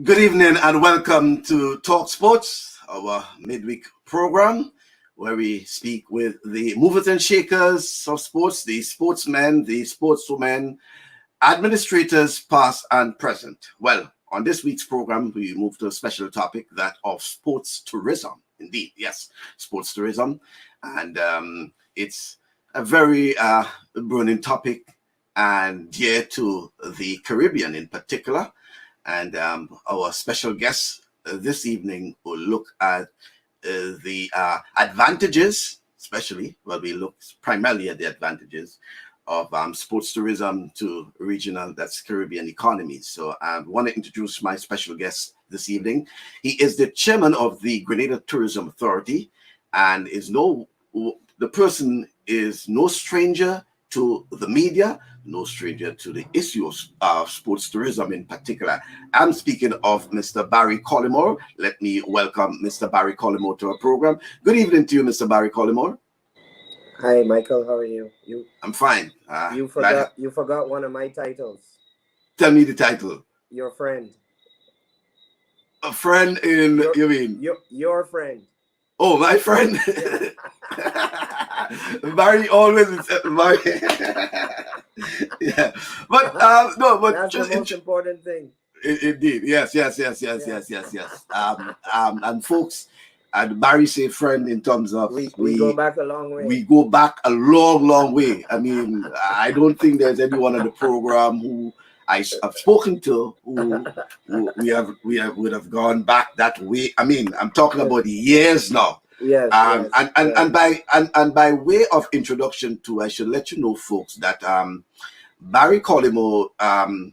Good evening and welcome to TalkSports, our midweek program where we speak with the movers and shakers of sports, the sportsmen, the sportswomen, administrators past and present. Well, on this week's program, we move to a special topic, that of sports tourism. Indeed, yes, sports tourism. And it's a very burning topic and dear to the Caribbean in particular. And our special guest this evening will look at the advantages, especially, well, we look primarily at the advantages of sports tourism to regional, that's Caribbean economies. So I want to introduce my special guest this evening. He is the chairman of the Grenada Tourism Authority and the person is no stranger to the media, no stranger to the issues of sports tourism in particular. I'm speaking of Mr. Barry Collymore. Let me welcome Mr. Barry Collymore to our program. Good evening to you, Mr. Barry Collymore. Hi, Michael. How are you? I'm fine. You forgot one of my titles. Tell me the title. Your friend. A friend in you mean? Your friend. Oh, my friend. Barry always is my yeah. But no, but that's the most important thing. Indeed, yes. And folks, and Barry say friend in terms of we go back a long way. We go back a long way. I mean, I don't think there's anyone on the program who I've spoken to who would have gone back that way. I mean, I'm talking about years now. Yes. And by way of introduction too, I should let you know, folks, that Barry Collymore, I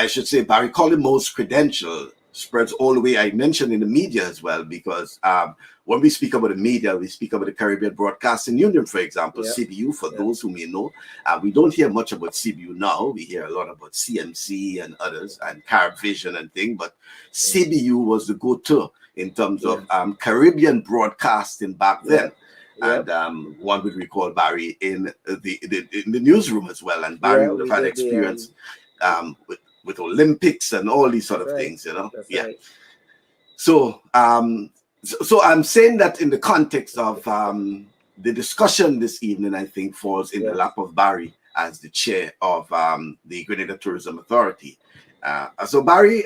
should say Barry Collymore's credential spreads all the way. I mentioned in the media as well, because when we speak about the media, we speak about the Caribbean Broadcasting Union, for example, CBU, for those who may know. We don't hear much about CBU now. We hear a lot about CMC and others and Carib Vision and things, but CBU was the go-to in terms of Caribbean broadcasting back then. And one would recall Barry in the newsroom as well. And Barry would have had experience with Olympics and all these sort of things, you know. Right. So so I'm saying that in the context of the discussion this evening, I think falls in the lap of Barry as the chair of the Grenada Tourism Authority. So Barry,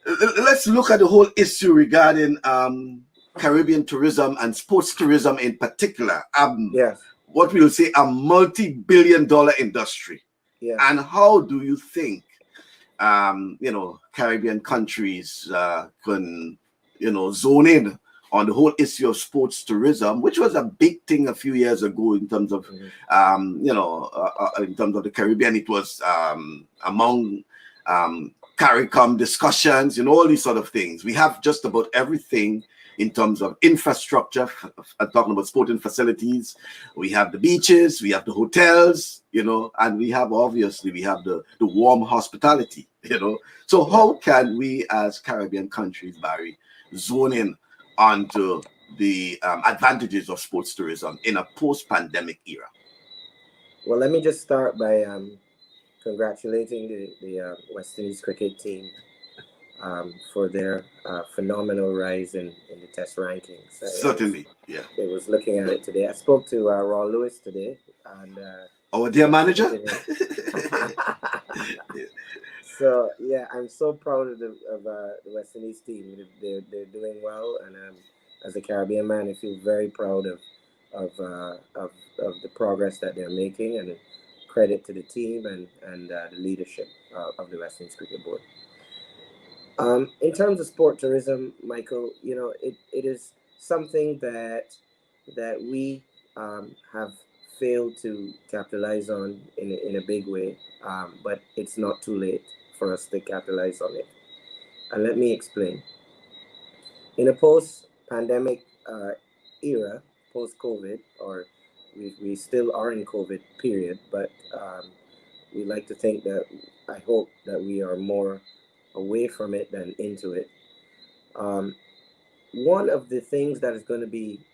let's look at the whole issue regarding Caribbean tourism and sports tourism in particular. What we'll say a multi-billion-dollar industry. And how do you think Caribbean countries can zone in on the whole issue of sports tourism, which was a big thing a few years ago in terms of in terms of the Caribbean? It was among CARICOM discussions and all these sort of things. We have just about everything in terms of infrastructure. I'm talking about sporting facilities. We have the beaches, we have the hotels, and we have the warm hospitality, So how can we as Caribbean countries, Barry, zone in onto the advantages of sports tourism in a post-pandemic era? Well, let me just start by congratulating the West Indies cricket team for their phenomenal rise in the test rankings. Certainly, yeah. I was looking at it today. I spoke to Raw Lewis today, and our dear manager. So I'm so proud of the West Indies team. They're doing well, and as a Caribbean man, I feel very proud of the progress that they're making, and credit to the team and the leadership of the West Indies Cricket Board. In terms of sport tourism, Michael, it is something that we have failed to capitalize on in a big way, but it's not too late for us to capitalize on it. And let me explain. In a post-pandemic era, post-COVID, or we still are in COVID period, but we like to think that, I hope that we are more away from it than into it. One of the things that is going to be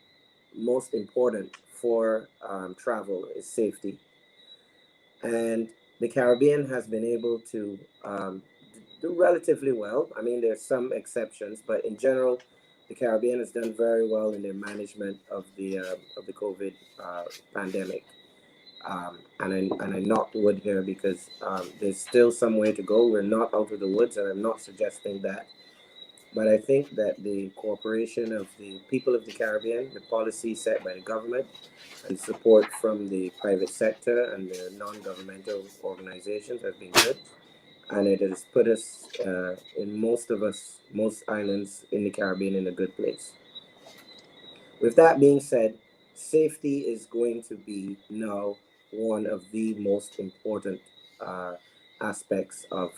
most important for travel is safety. And the Caribbean has been able to do relatively well. I mean, there's some exceptions, but in general, the Caribbean has done very well in their management of the COVID pandemic. And I knocked wood here because there's still some way to go. We're not out of the woods, and I'm not suggesting that. But I think that the cooperation of the people of the Caribbean, the policy set by the government, and support from the private sector and the non-governmental organizations has been good, and it has put us in most islands in the Caribbean in a good place. With that being said, safety is going to be now one of the most important uh, aspects of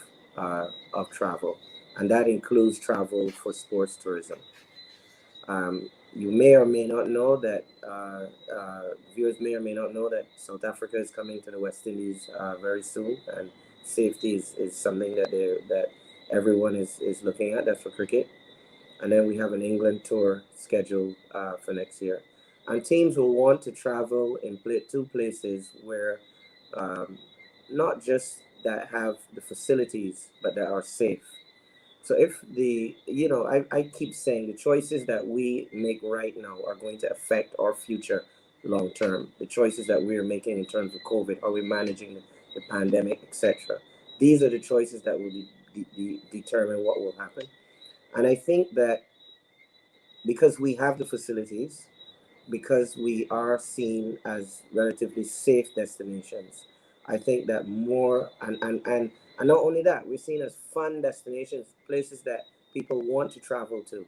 travel, and that includes travel for sports tourism. You may or may not know that viewers may or may not know that South Africa is coming to the West Indies very soon, and safety is something that everyone is looking at. That's for cricket, and then we have an England tour scheduled for next year. And teams will want to travel in two places where um, not just that have the facilities, but that are safe. So if I keep saying the choices that we make right now are going to affect our future long term. The choices that we are making in terms of COVID, are we managing the pandemic, etc. These are the choices that will determine what will happen. And I think that because we have the facilities, because we are seen as relatively safe destinations, I think that more and not only that, we're seen as fun destinations, places that people want to travel to,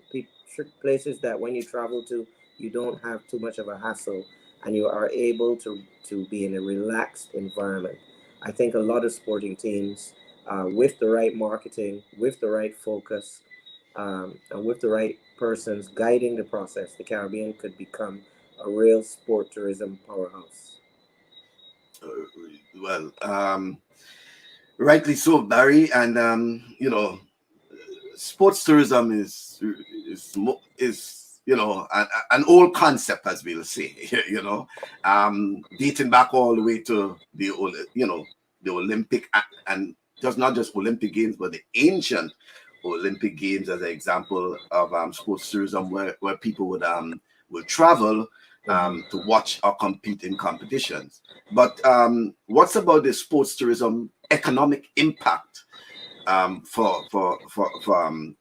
places that when you travel to, you don't have too much of a hassle, and you are able to be in a relaxed environment. I think a lot of sporting teams, with the right marketing, with the right focus, and with the right persons guiding the process, the Caribbean could become a real sport tourism powerhouse. Uh, well, rightly so, Barry. And sports tourism is an old concept, as we'll say. Dating back all the way to the Olympic and just not just Olympic Games, but the ancient Olympic Games as an example of sports tourism, where people would travel Mm-hmm. to watch or compete in competitions. But what's about the sports tourism economic impact for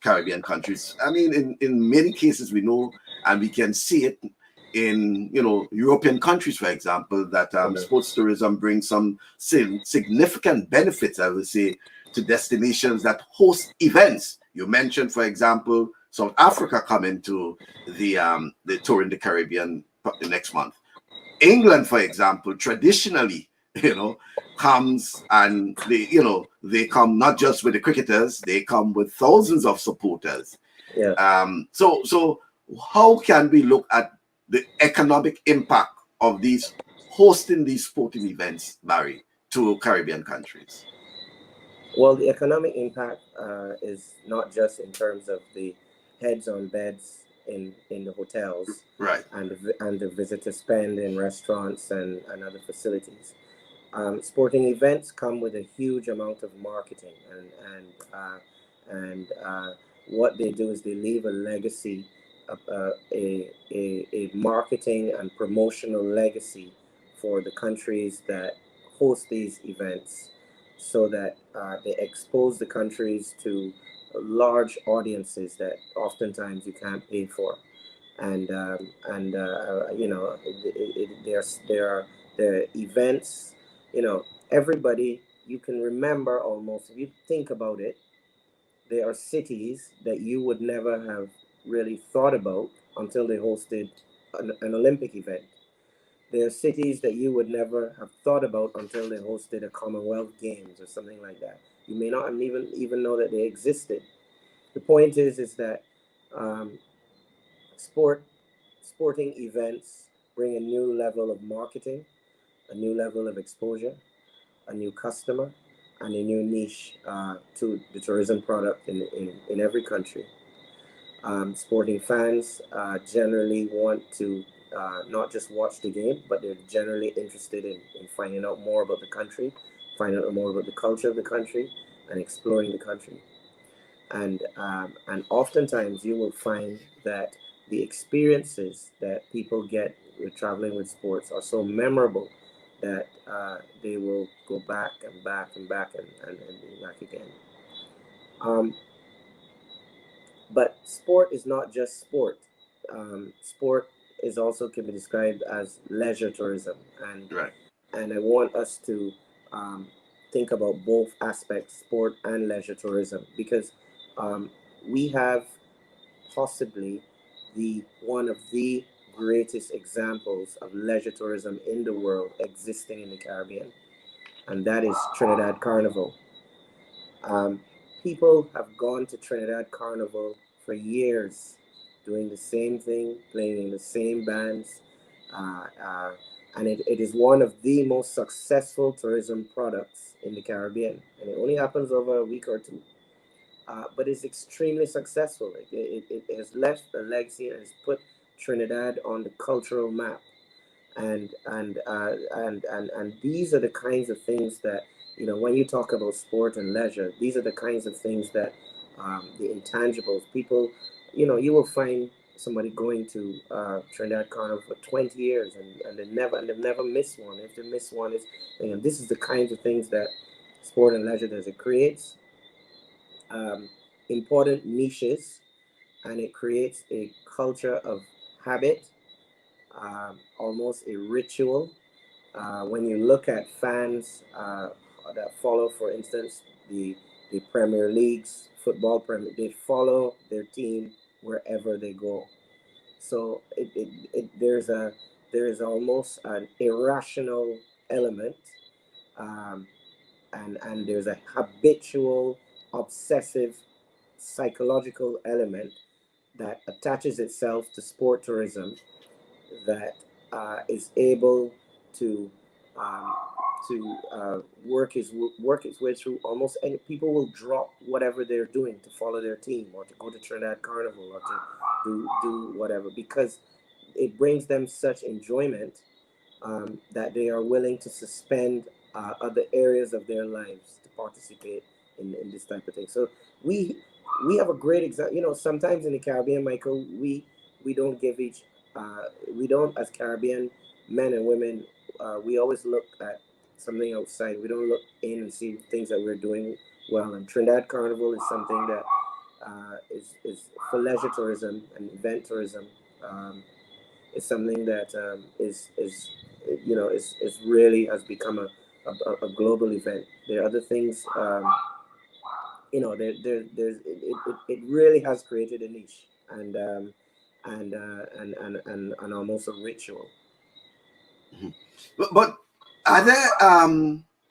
Caribbean countries? I mean, in many cases we know, and we can see it in European countries, for example, that sports tourism brings some significant benefits, I would say, to destinations that host events. You mentioned, for example, South Africa coming to the tour in the Caribbean next month. England, for example, traditionally, you know, comes and they come not just with the cricketers, they come with thousands of supporters. Yeah. So how can we look at the economic impact of these hosting these sporting events, Barry, to Caribbean countries? Well, the economic impact is not just in terms of the heads on beds in the hotels, Right. and the visitor spend in restaurants and other facilities. Sporting events come with a huge amount of marketing, and what they do is they leave a legacy, a marketing and promotional legacy for the countries that host these events, so that they expose the countries to large audiences that oftentimes you can't pay for. There are events, everybody, you can remember, almost if you think about it, there are cities that you would never have really thought about until they hosted an Olympic event. There are cities that you would never have thought about until they hosted a Commonwealth Games or something like that. You may not even know that they existed. The point is that um, sport sporting events bring a new level of marketing, a new level of exposure, a new customer, and a new niche to the tourism product in every country. Sporting fans generally want to not just watch the game, but they're generally interested in finding out more about the country, finding out more about the culture of the country, and exploring the country. And oftentimes you will find that the experiences that people get with traveling with sports are so memorable that they will go back and back and back and back again. Um, but sport is not just sport. Sport is also can be described as leisure tourism, Right. and I want us to um, think about both aspects, sport and leisure tourism, because um, we have possibly the one of the greatest examples of leisure tourism in the world existing in the Caribbean, and that is Trinidad Carnival. Um, People have gone to Trinidad Carnival for years, doing the same thing, playing in the same bands, uh, uh, and it is one of the most successful tourism products in the Caribbean. And it only happens over a week or two, but it's extremely successful. It has left a legacy and has put Trinidad on the cultural map, and these are the kinds of things that, when you talk about sport and leisure, these are the kinds of things that, the intangibles, people, you will find somebody going to Trinidad Carnival for 20 years, and they've never missed one. If they miss one, it's, this is the kinds of things that sport and leisure does. It creates um, important niches, and it creates a culture of habit, almost a ritual. When you look at fans that follow, for instance, the Premier League's football Premier, they follow their team wherever they go. So there is almost an irrational element, um, and there's a habitual, obsessive, psychological element that attaches itself to sport tourism, that is able to um, work its way through almost any. People will drop whatever they're doing to follow their team, or to go to Trinidad Carnival, or to do whatever, because it brings them such enjoyment, that they are willing to suspend other areas of their lives to participate in this type of thing. So we we have a great example. Sometimes in the Caribbean, Michael, we don't give each we don't, as Caribbean men and women, we always look at something outside. We don't look in and see things that we're doing well. And Trinidad Carnival is something that is for leisure tourism and event tourism. Is something that is really has become a global event. There are other things, it really has created a niche, and almost a ritual. Mhm. But are there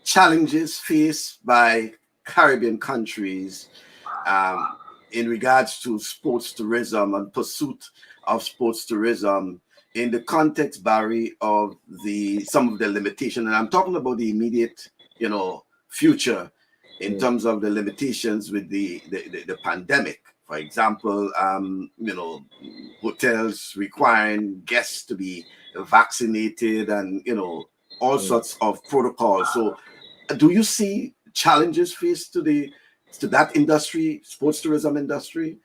challenges faced by Caribbean countries um, in regards to sports tourism and pursuit of sports tourism in the context, Barry, of the some of the limitation? And I'm talking about the immediate, future in Mm, terms of the limitations with the pandemic. For example, hotels requiring guests to be vaccinated, and all mm. sorts of protocols. So do you see challenges faced to that industry, sports tourism industry?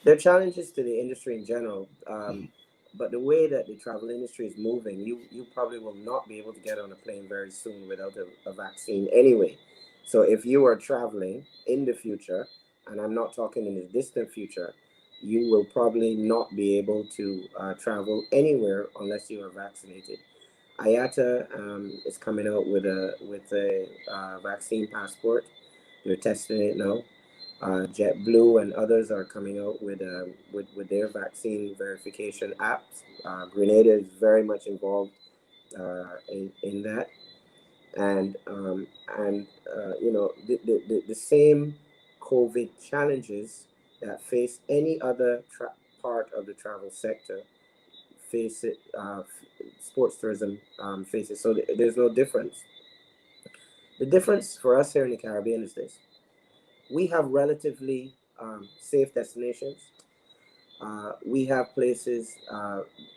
There are challenges to the industry in general, Mhm. but the way that the travel industry is moving, you probably will not be able to get on a plane very soon without a vaccine anyway. So if you are traveling in the future, and I'm not talking in the distant future, you will probably not be able to travel anywhere unless you are vaccinated. IATA is coming out with a vaccine passport. They're testing it now. JetBlue and others are coming out with their vaccine verification apps. Grenada is very much involved in that, and the same COVID challenges that face any other part of the travel sector face it. Sports tourism faces. So there's no difference. The difference for us here in the Caribbean is this: we have relatively safe destinations. We have places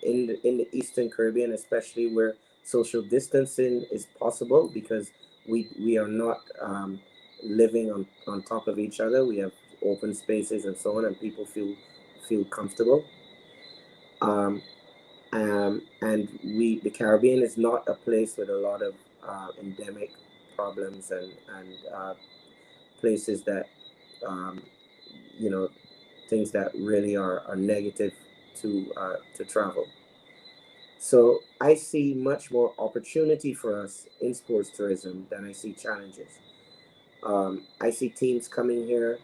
in the Eastern Caribbean, especially where social distancing is possible, because we are not living on top of each other. We have open spaces and so on, and people feel comfortable. Um, and the Caribbean is not a place with a lot of endemic problems and places that um, you know things that really are negative to travel. So I see much more opportunity for us in sports tourism than I see challenges. I see teams coming here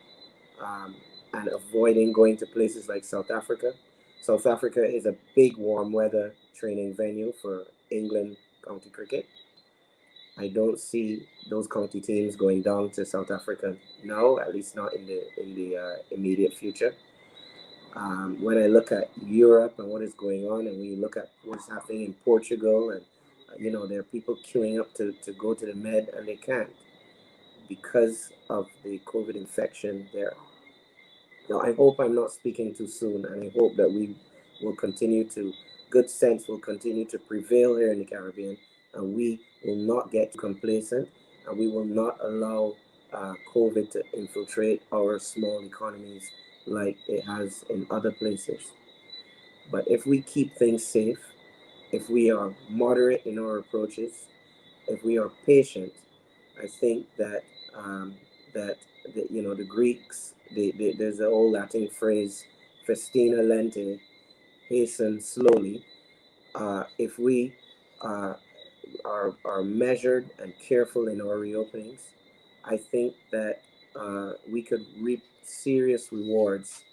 um, and avoiding going to places like South Africa. South Africa is a big warm weather training venue for England county cricket. I don't see those county teams going down to South Africa now, at least not in the immediate future. When I look at Europe and what is going on, and when you look at what's happening in Portugal, and there are people queuing up to go to the Med and they can't because of the COVID infection there. Now, I hope I'm not speaking too soon, and I hope that we will continue to, good sense will continue to prevail here in the Caribbean, and we will not get complacent, and we will not allow COVID to infiltrate our small economies like it has in other places. But if we keep things safe, if we are moderate in our approaches, if we are patient, I think that um, the Greeks, there's an old Latin phrase, "festina lente," hasten slowly. If we uh, are measured and careful in our reopenings, I think that we could reap serious rewards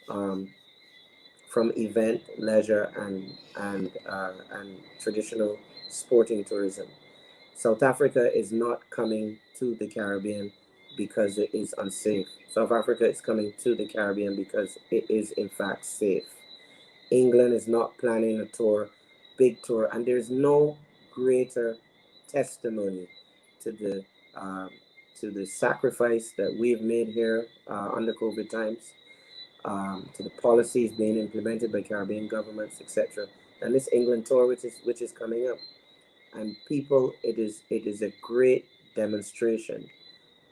um, from event, leisure, and traditional sporting tourism. South Africa is not coming to the Caribbean because it is unsafe. South Africa is coming to the Caribbean because it is in fact safe. England is not planning a tour, big tour, and there's no greater testimony to the uh, sacrifice that we've made here under COVID times, to the policies being implemented by Caribbean governments, etc. And this England tour, which is coming up, and people, it is a great demonstration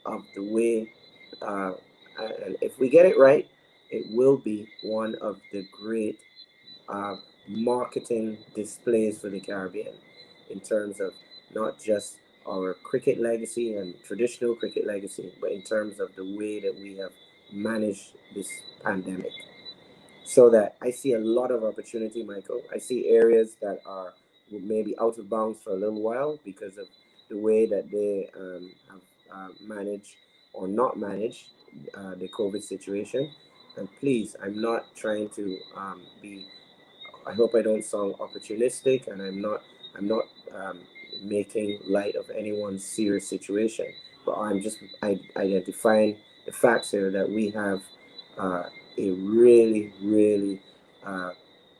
of the way, uh, and if we get it right, it will be one of the great uh, marketing displays for the Caribbean in terms of not just our cricket legacy and traditional cricket legacy, but in terms of the way that we have managed this pandemic. So that I see a lot of opportunity, Michael. I see areas that are maybe out of bounds for a little while because of the way that they have managed or not managed the COVID situation. And please, I'm not trying to be. I hope I don't sound opportunistic, and I'm not um, making light of anyone's serious situation. But I'm just identifying the facts here that we have uh, a really, really uh,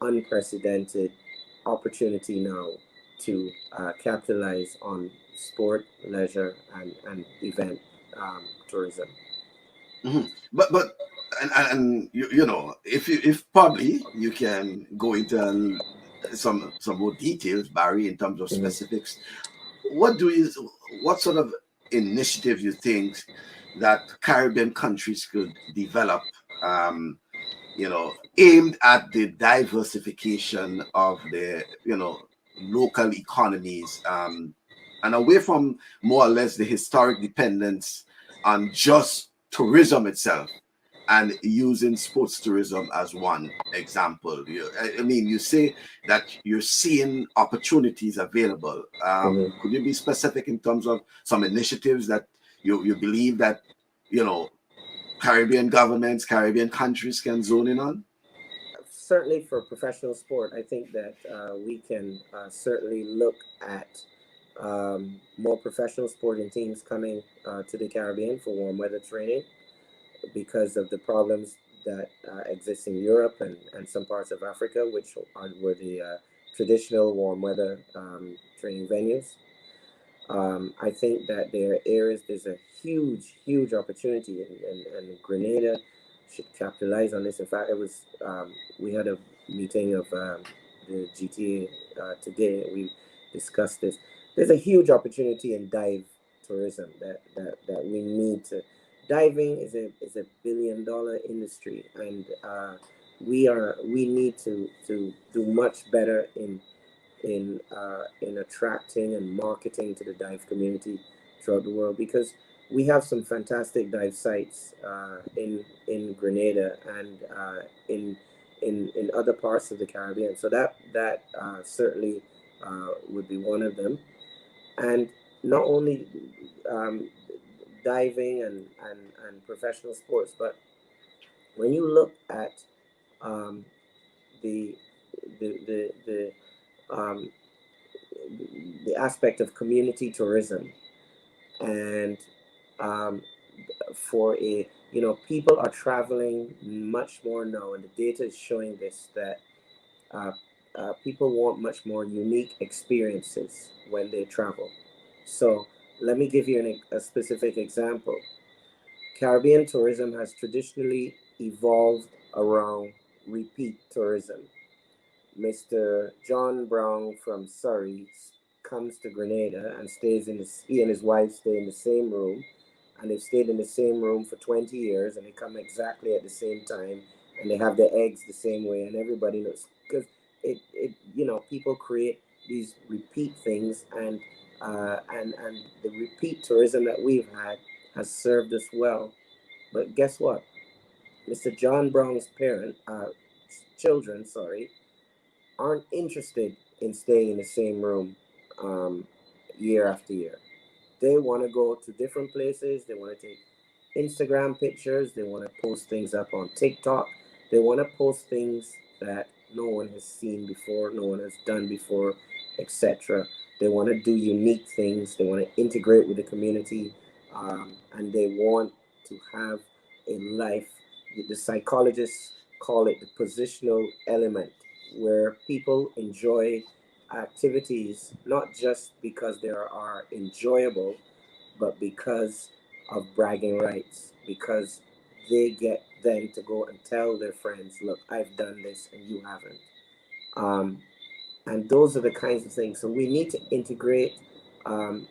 unprecedented opportunity now to capitalize on sport, leisure, and event tourism. But and if probably you can go into some more details, Barry, in terms of Mhm. specifics. What sort of initiative you think that Caribbean countries could develop, aimed at the diversification of the local economies, and away from more or less the historic dependence on just tourism itself, and using sports tourism as one example. I mean, you say that you're seeing opportunities available. Mhm. Could you be specific in terms of some initiatives that you believe that you know Caribbean governments, Caribbean countries can zone in on? Certainly for professional sport, I think that we can certainly look at more professional sporting teams coming to the Caribbean for warm weather training because of the problems that exist in Europe and some parts of Africa, which were the traditional warm weather training venues. I think that there's a huge, huge opportunity, and Grenada should capitalize on this. In fact, we had a meeting of the GTA today. We discussed this. There's a huge opportunity in dive tourism that we need to diving is a billion-dollar industry, and we need to do much better in attracting and marketing to the dive community throughout the world, because we have some fantastic dive sites in Grenada and in other parts of the Caribbean. So that certainly would be one of them. And not only um, diving and professional sports, but when you look at um, the the um, the aspect of community tourism, and um, for a people are traveling much more now, and the data is showing this, that uh, people want much more unique experiences when they travel. So let me give you a specific example. Caribbean tourism has traditionally evolved around repeat tourism. Mr. John Brown from Surrey comes to Grenada and stays he and his wife stay in the same room, and they've stayed in the same room for 20 years, and they come exactly at the same time, and they have their eggs the same way, and everybody knows, because people create these repeat things, and the repeat tourism that we've had has served us well. But guess what? Mr. John Brown's children, sorry, aren't interested in staying in the same room um, year after year. They want to go to different places. They want to take Instagram pictures. They want to post things up on TikTok. They want to post things that no one has seen before, no one has done before, etc. They want to do unique things. They want to integrate with the community, and they want to have a life. The psychologists call it the positional element, where people enjoy activities not just because they are enjoyable, but because of bragging rights, because they get then to go and tell their friends, look, I've done this and you haven't. Um, and those are the kinds of things. So we need to integrate um,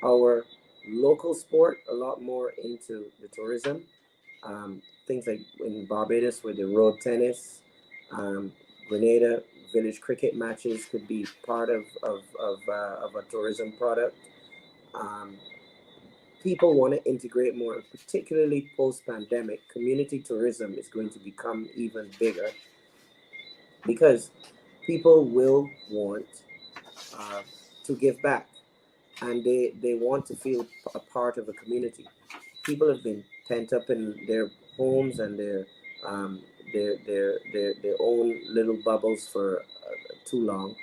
our local sport a lot more into the tourism. Things like in Barbados with the road tennis, um, Grenada village cricket matches could be part of a tourism product. Um, People want to integrate more, and particularly post-pandemic, community tourism is going to become even bigger, because people will want uh, to give back, and they want to feel a part of a community. People have been pent up in their homes and um, their own little bubbles for too long,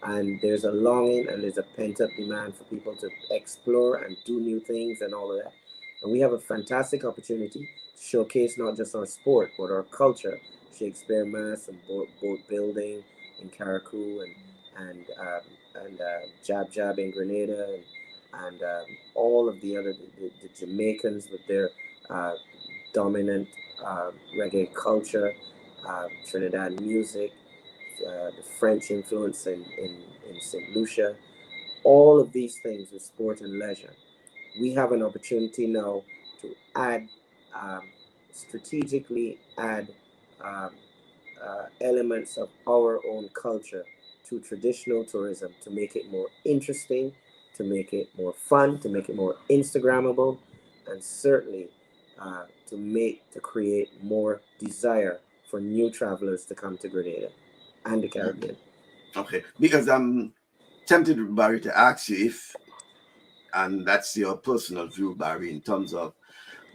and there's a longing and there's a pent up demand for people to explore and do new things and all of that. And we have a fantastic opportunity to showcase not just our sport but our culture. Shakespeare Mass and boat building in Carriacou, and Jab Jab in Grenada, and all of the Jamaicans with their uh, dominant reggae culture, Trinidad music, the French influence in St. Lucia, all of these things with sport and leisure. We have an opportunity now to um, strategically add um, elements of our own culture to traditional tourism, to make it more interesting, to make it more fun, to make it more Instagrammable, and certainly to create more desire for new travelers to come to Grenada and the Caribbean. Okay, because I'm tempted, Barry, to ask you if, and that's your personal view, Barry, in terms of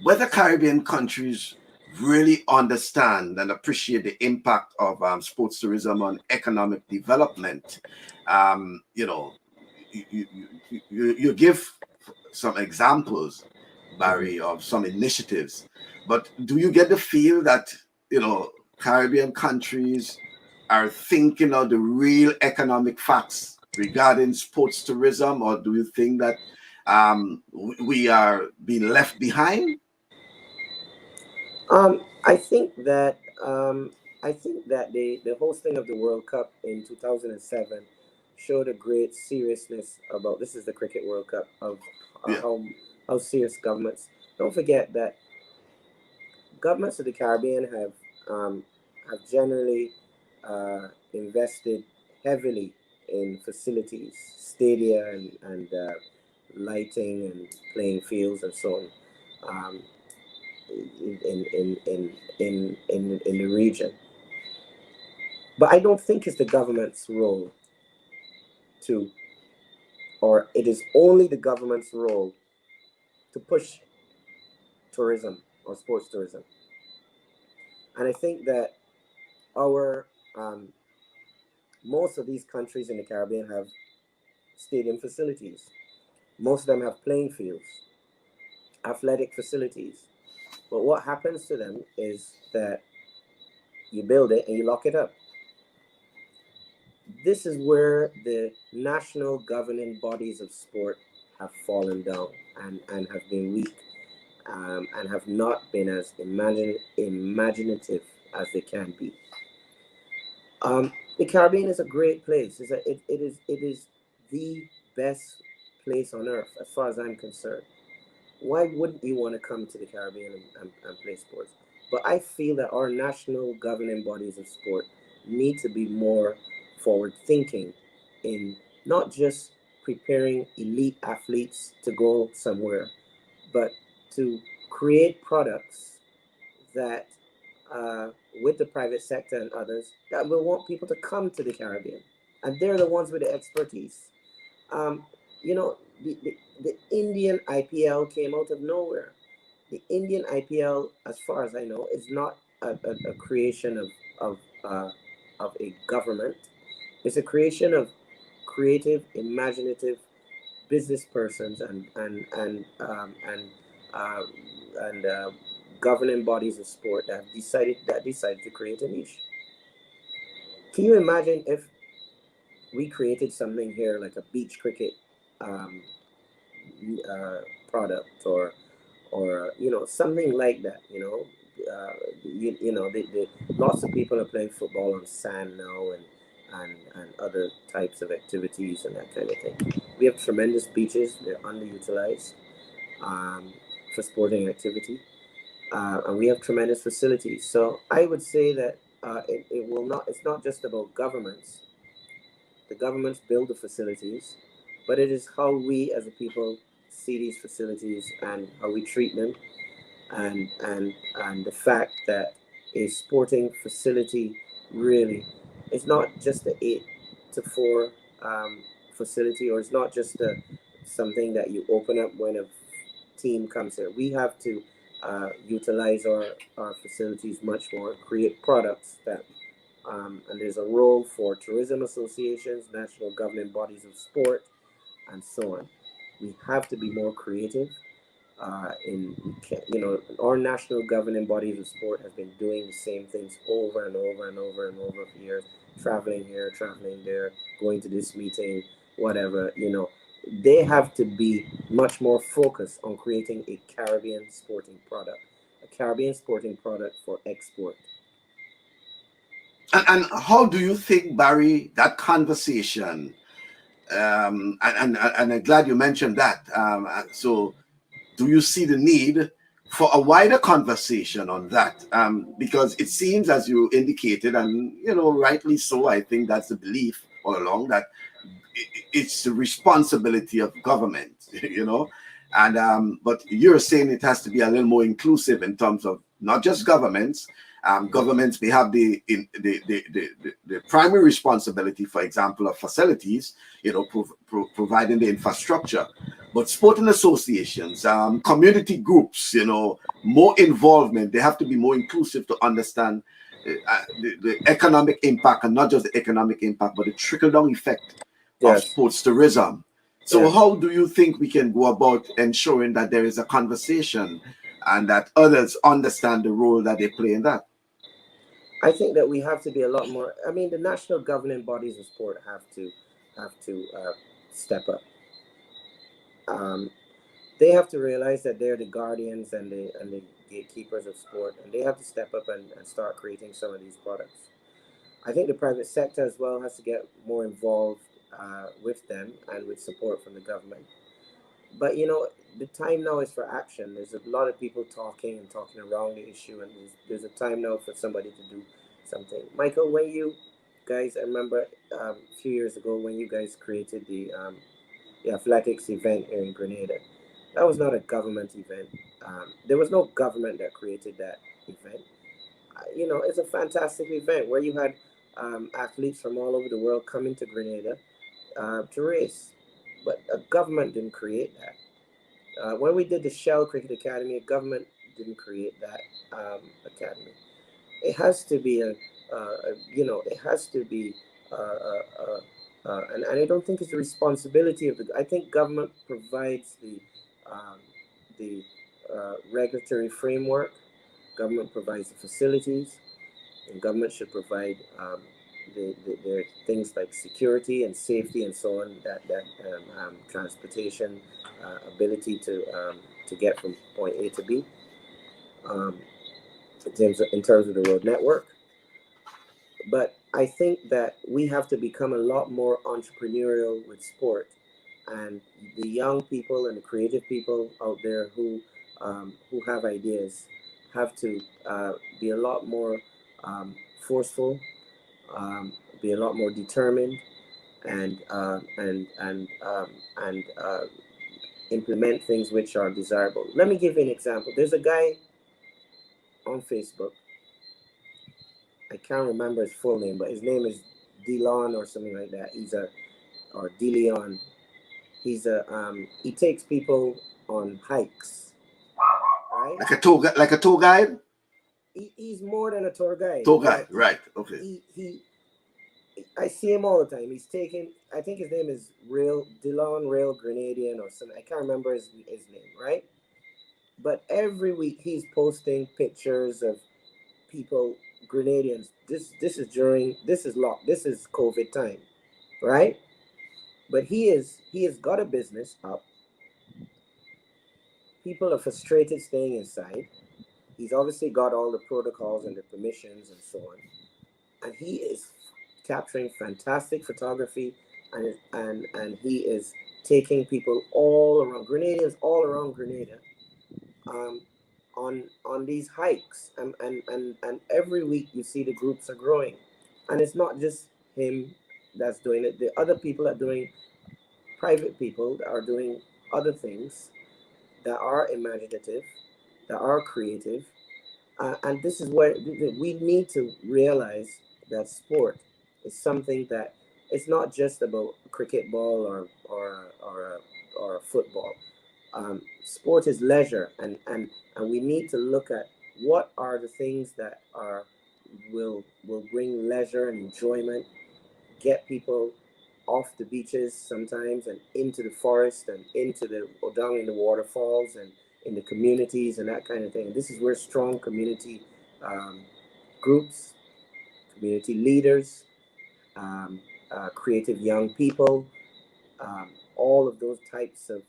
whether Caribbean countries really understand and appreciate the impact of sports tourism on economic development. You know, you give some examples, Mhm. Barry, of some initiatives, but do you get the feel that, Caribbean countries are thinking of the real economic facts regarding sports tourism, or do you think that we are being left behind? I think that the hosting of the World Cup in 2007 showed a great seriousness about, this is the Cricket World Cup, of Yeah. how serious governments. Don't forget that governments of the Caribbean have generally invested heavily in facilities, stadia, and lighting and playing fields and so on, um, in the region. But I don't think it's the government's role to, or it is only the government's role to push tourism or sports tourism. And I think that our most of these countries in the Caribbean have stadium facilities. Most of them have playing fields, athletic facilities. But what happens to them is that you build it and you lock it up. This is where the national governing bodies of sport have fallen down and have been weak, and have not been as imaginative as they can be. The Caribbean is a great place. It is the best place on earth as far as I'm concerned. Why wouldn't you want to come to the Caribbean and play sports? But I feel that our national governing bodies of sport need to be more forward thinking in not just preparing elite athletes to go somewhere, but to create products that, with the private sector and others, that will want people to come to the Caribbean. And they're the ones with the expertise. Um, the Indian IPL came out of nowhere. The Indian IPL, as far as I know, is not a creation of, uh, of a government. It's a creation of creative, imaginative business persons uh, and governing bodies of sport that decided to create a niche. Can you imagine if we created something here like a beach cricket um, uh, product, or something like that? Lots of people are playing football on sand now, and other types of activities and that kind of thing. We have tremendous beaches. They're underutilized, um, for sporting activity, and we have tremendous facilities. So I would say that it will not. It's not just about governments. The governments build the facilities, but it is how we as a people see these facilities and how we treat them, and the fact that a sporting facility really is not just the 8 to 4 facility, or it's not just something that you open up when a team comes here. We have to utilize our facilities much more, create products that, and there's a role for tourism associations, national governing bodies of sport, and so on. We have to be more creative. Our national governing bodies of sport have been doing the same things over and over and over and over for years, traveling here, traveling there, going to this meeting, whatever. They have to be much more focused on creating a Caribbean sporting product, for export. And how do you think, Barry, that conversation? And I'm glad you mentioned that. So, do you see the need for a wider conversation on that? Because it seems, as you indicated, and rightly so, I think that's the belief all along, that it's the responsibility of government, and but you're saying it has to be a little more inclusive in terms of not just governments. Governments may have the primary responsibility, for example, of facilities, providing the infrastructure. But sporting associations, community groups, more involvement. They have to be more inclusive to understand the economic impact, and not just the economic impact, but the trickle-down effect of Yes. sports tourism. So Yes. how do you think we can go about ensuring that there is a conversation and that others understand the role that they play in that? I think that we have to be a lot more. I mean, the national governing bodies of sport have to step up. Um, they have to realize that they're the guardians and the gatekeepers of sport, and they have to step up and start creating some of these products. I think the private sector as well has to get more involved with them and with support from the government. But the time now is for action. There's a lot of people talking and talking around the issue, and there's a time now for somebody to do something. Michael, when you guys, I remember a few years ago when you guys created the athletics event here in Grenada. That was not a government event. There was no government that created that event. It's a fantastic event where you had athletes from all over the world coming to Grenada to race. But a government didn't create that. When we did the Shell Cricket Academy, a government didn't create that academy. It has to be it has to be, and I don't think it's the responsibility of I think government provides um, the regulatory framework, government provides the facilities, and government should provide the things like security and safety and so on, that transportation, ability to get from point A to B, um, in terms of the road network. But I think that we have to become a lot more entrepreneurial with sport, and the young people and the creative people out there who have ideas have to be a lot more forceful, be a lot more determined, and implement things which are desirable. Let me give you an example. There's a guy on Facebook. I can't remember his full name, but his name is Delon or something like that. Or DeLeon. He takes people on hikes, right? Like a tour guide. He's more than a tour guide. Tour guide, right? Okay. I see him all the time. He's taking. I think his name is Delon Rail Grenadian or something. I can't remember his name, right? But every week he's posting pictures of people, Grenadians. This is COVID time, right? But he has got a business up. People are frustrated staying inside. He's obviously got all the protocols and the permissions and so on, and he is capturing fantastic photography, and he is taking people all around Grenadians all around Grenada, um, on these hikes, and every week you see the groups are growing, and it's not just him that's doing it. The other people are doing, private people that are doing other things that are imaginative, that are creative, and this is where we need to realize that sport is something that it's not just about cricket ball or football. Sport is leisure, and we need to look at what are the things that will bring leisure and enjoyment, get people off the beaches sometimes and into the forest and into the or down in the waterfalls and in the communities and that kind of thing. And this is where strong community um, groups, community leaders, um, creative young people, all of those types of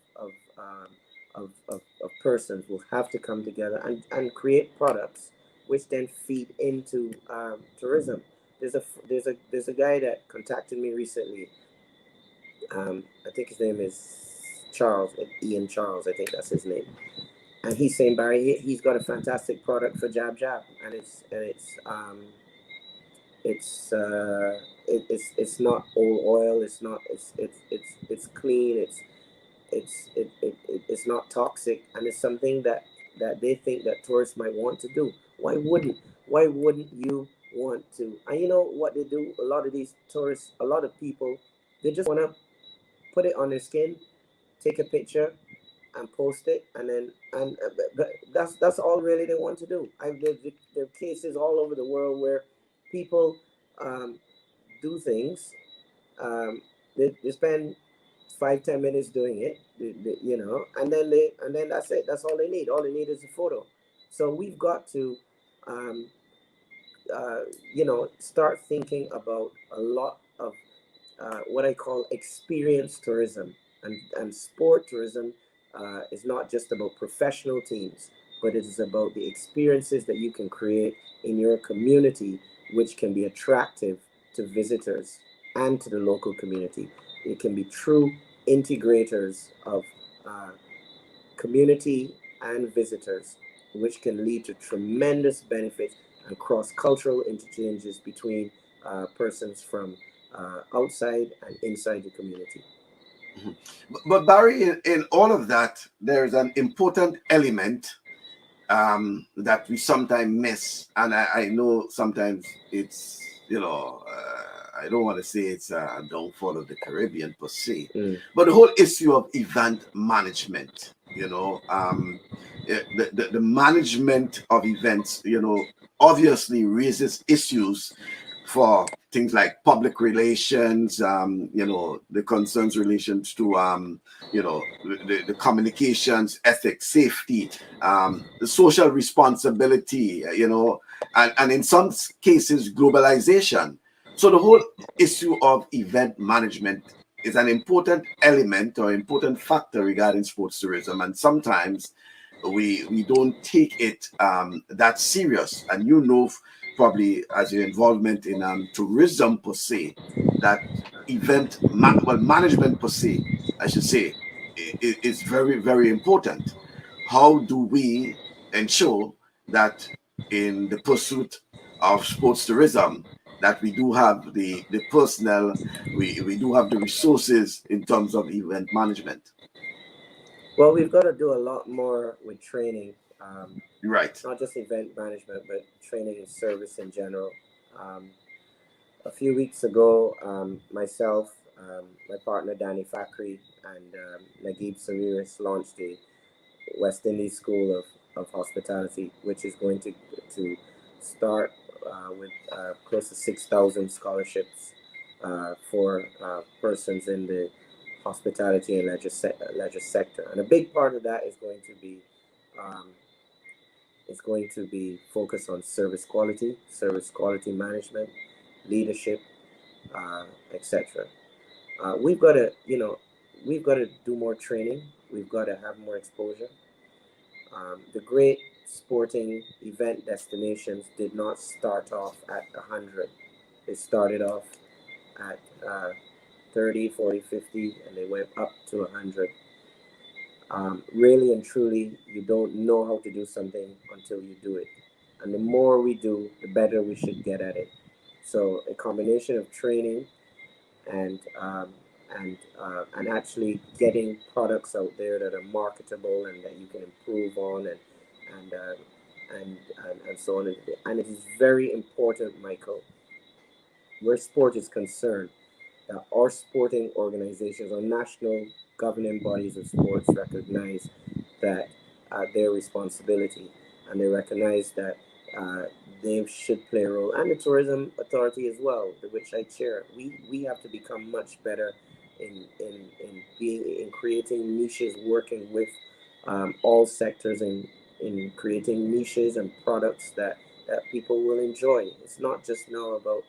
persons will have to come together and create products which then feed into tourism. There's a guy that contacted me recently. I think his name is Charles, Ian Charles. I think that's his name. And he's saying, Barry, he's got a fantastic product for Jab Jab, and it's not all oil. It's not. It's clean. It's not toxic, and it's something that they think that tourists might want to do. Why wouldn't you want to? And you know what they do? A lot of these tourists, a lot of people, they just want to put it on their skin, take a picture, and post it, and then but that's all really they want to do. There are cases all over the world where people um, do things. Um, they spend 5-10 minutes doing it, and then that's it. That's all they need. All they need is a photo. So we've got to um, uh, start thinking about a lot of what I call experience tourism, and sport tourism is not just about professional teams, but it is about the experiences that you can create in your community, which can be attractive to visitors and to the local community. It can be true integrators uh, community and visitors, which can lead to tremendous benefits and cross-cultural interchanges between persons from outside and inside the community. Mhm. But Barry, in all of that, there's an important element that we sometimes miss, and I know sometimes it's I don't want to say it's a downfall of the Caribbean per se, Mm. but the whole issue of event management. The management of events, obviously raises issues for things like public relations, the concerns relations to the communications, ethics, safety, the social responsibility, and in some cases, globalization. So the whole issue of event management is an important element or important factor regarding sports tourism. And sometimes we don't take it that serious. And probably as your involvement in tourism per se, that management per se, I should say, is very, very important. How do we ensure that in the pursuit of sports tourism, that we do have the personnel, we do have the resources in terms of event management? Well, we've got to do a lot more with training, Right. not just event management, but training and service in general. Um, a few weeks ago, myself, my partner Danny Fakri, and Naguib Sawiris launched the West Indies School of Hospitality, which is going to start with close to 6,000 scholarships for persons in the hospitality and leisure sector. And a big part of that um, is going to be focused on service quality management, leadership, etc. We've got to, we've got to do more training. We've got to have more exposure. The great sporting event destinations did not start off at 100. They started off at 30, 40, 50, and they went up to 100. Really and truly, you don't know how to do something until you do it. And the more we do, the better we should get at it. So a combination of training and and actually getting products out there that are marketable and that you can improve on and uh, and so on. And it is very important, Michael, where sport is concerned, that our sporting organizations or national governing bodies of sports recognize that their responsibility, and they recognize that uh, they should play a role, and the tourism authority as well, which I chair. We have to become much better in creating niches, working with all sectors in creating niches and products that people will enjoy. It's not just now about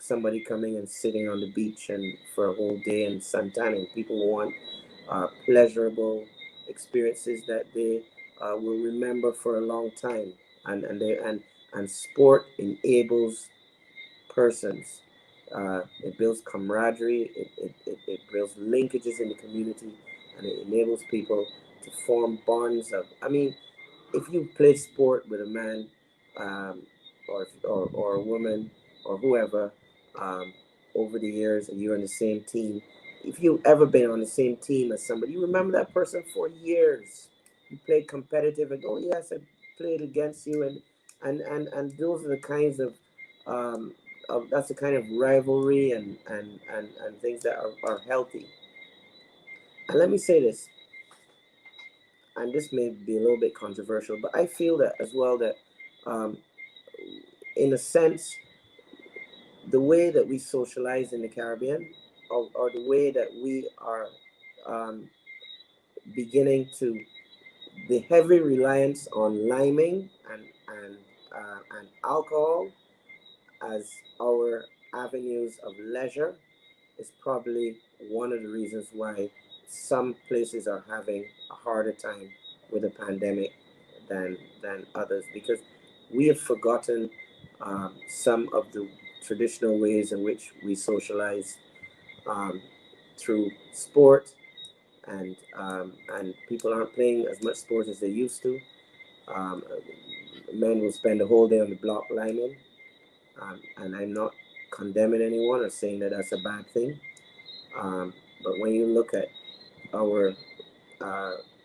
somebody coming and sitting on the beach and for a whole day and sun tanning. People want pleasurable experiences that they will remember for a long time, and sport enables persons. It builds camaraderie. It builds linkages in the community, and it enables people to form bonds of. I mean, if you play sport with a man, um, or a woman or whoever, um, over the years, and you're on the same team, if you've ever been on the same team as somebody, you remember that person for years. You played competitive, and oh yes, I played against you, and those are the kinds of that's the kind of rivalry and things that are healthy. And let me say this, and this may be a little bit controversial, but I feel that as well, that um, in a sense, the way that we socialize in the Caribbean, or the way that we are um, beginning to, the heavy reliance on liming and alcohol as our avenues of leisure is probably one of the reasons why some places are having a harder time with the pandemic than others, because we have forgotten some of the traditional ways in which we socialize, um, through sport and people aren't playing as much sport as they used to. Um, Men will spend the whole day on the block lining, and I'm not condemning anyone or saying that that's a bad thing. But when you look at our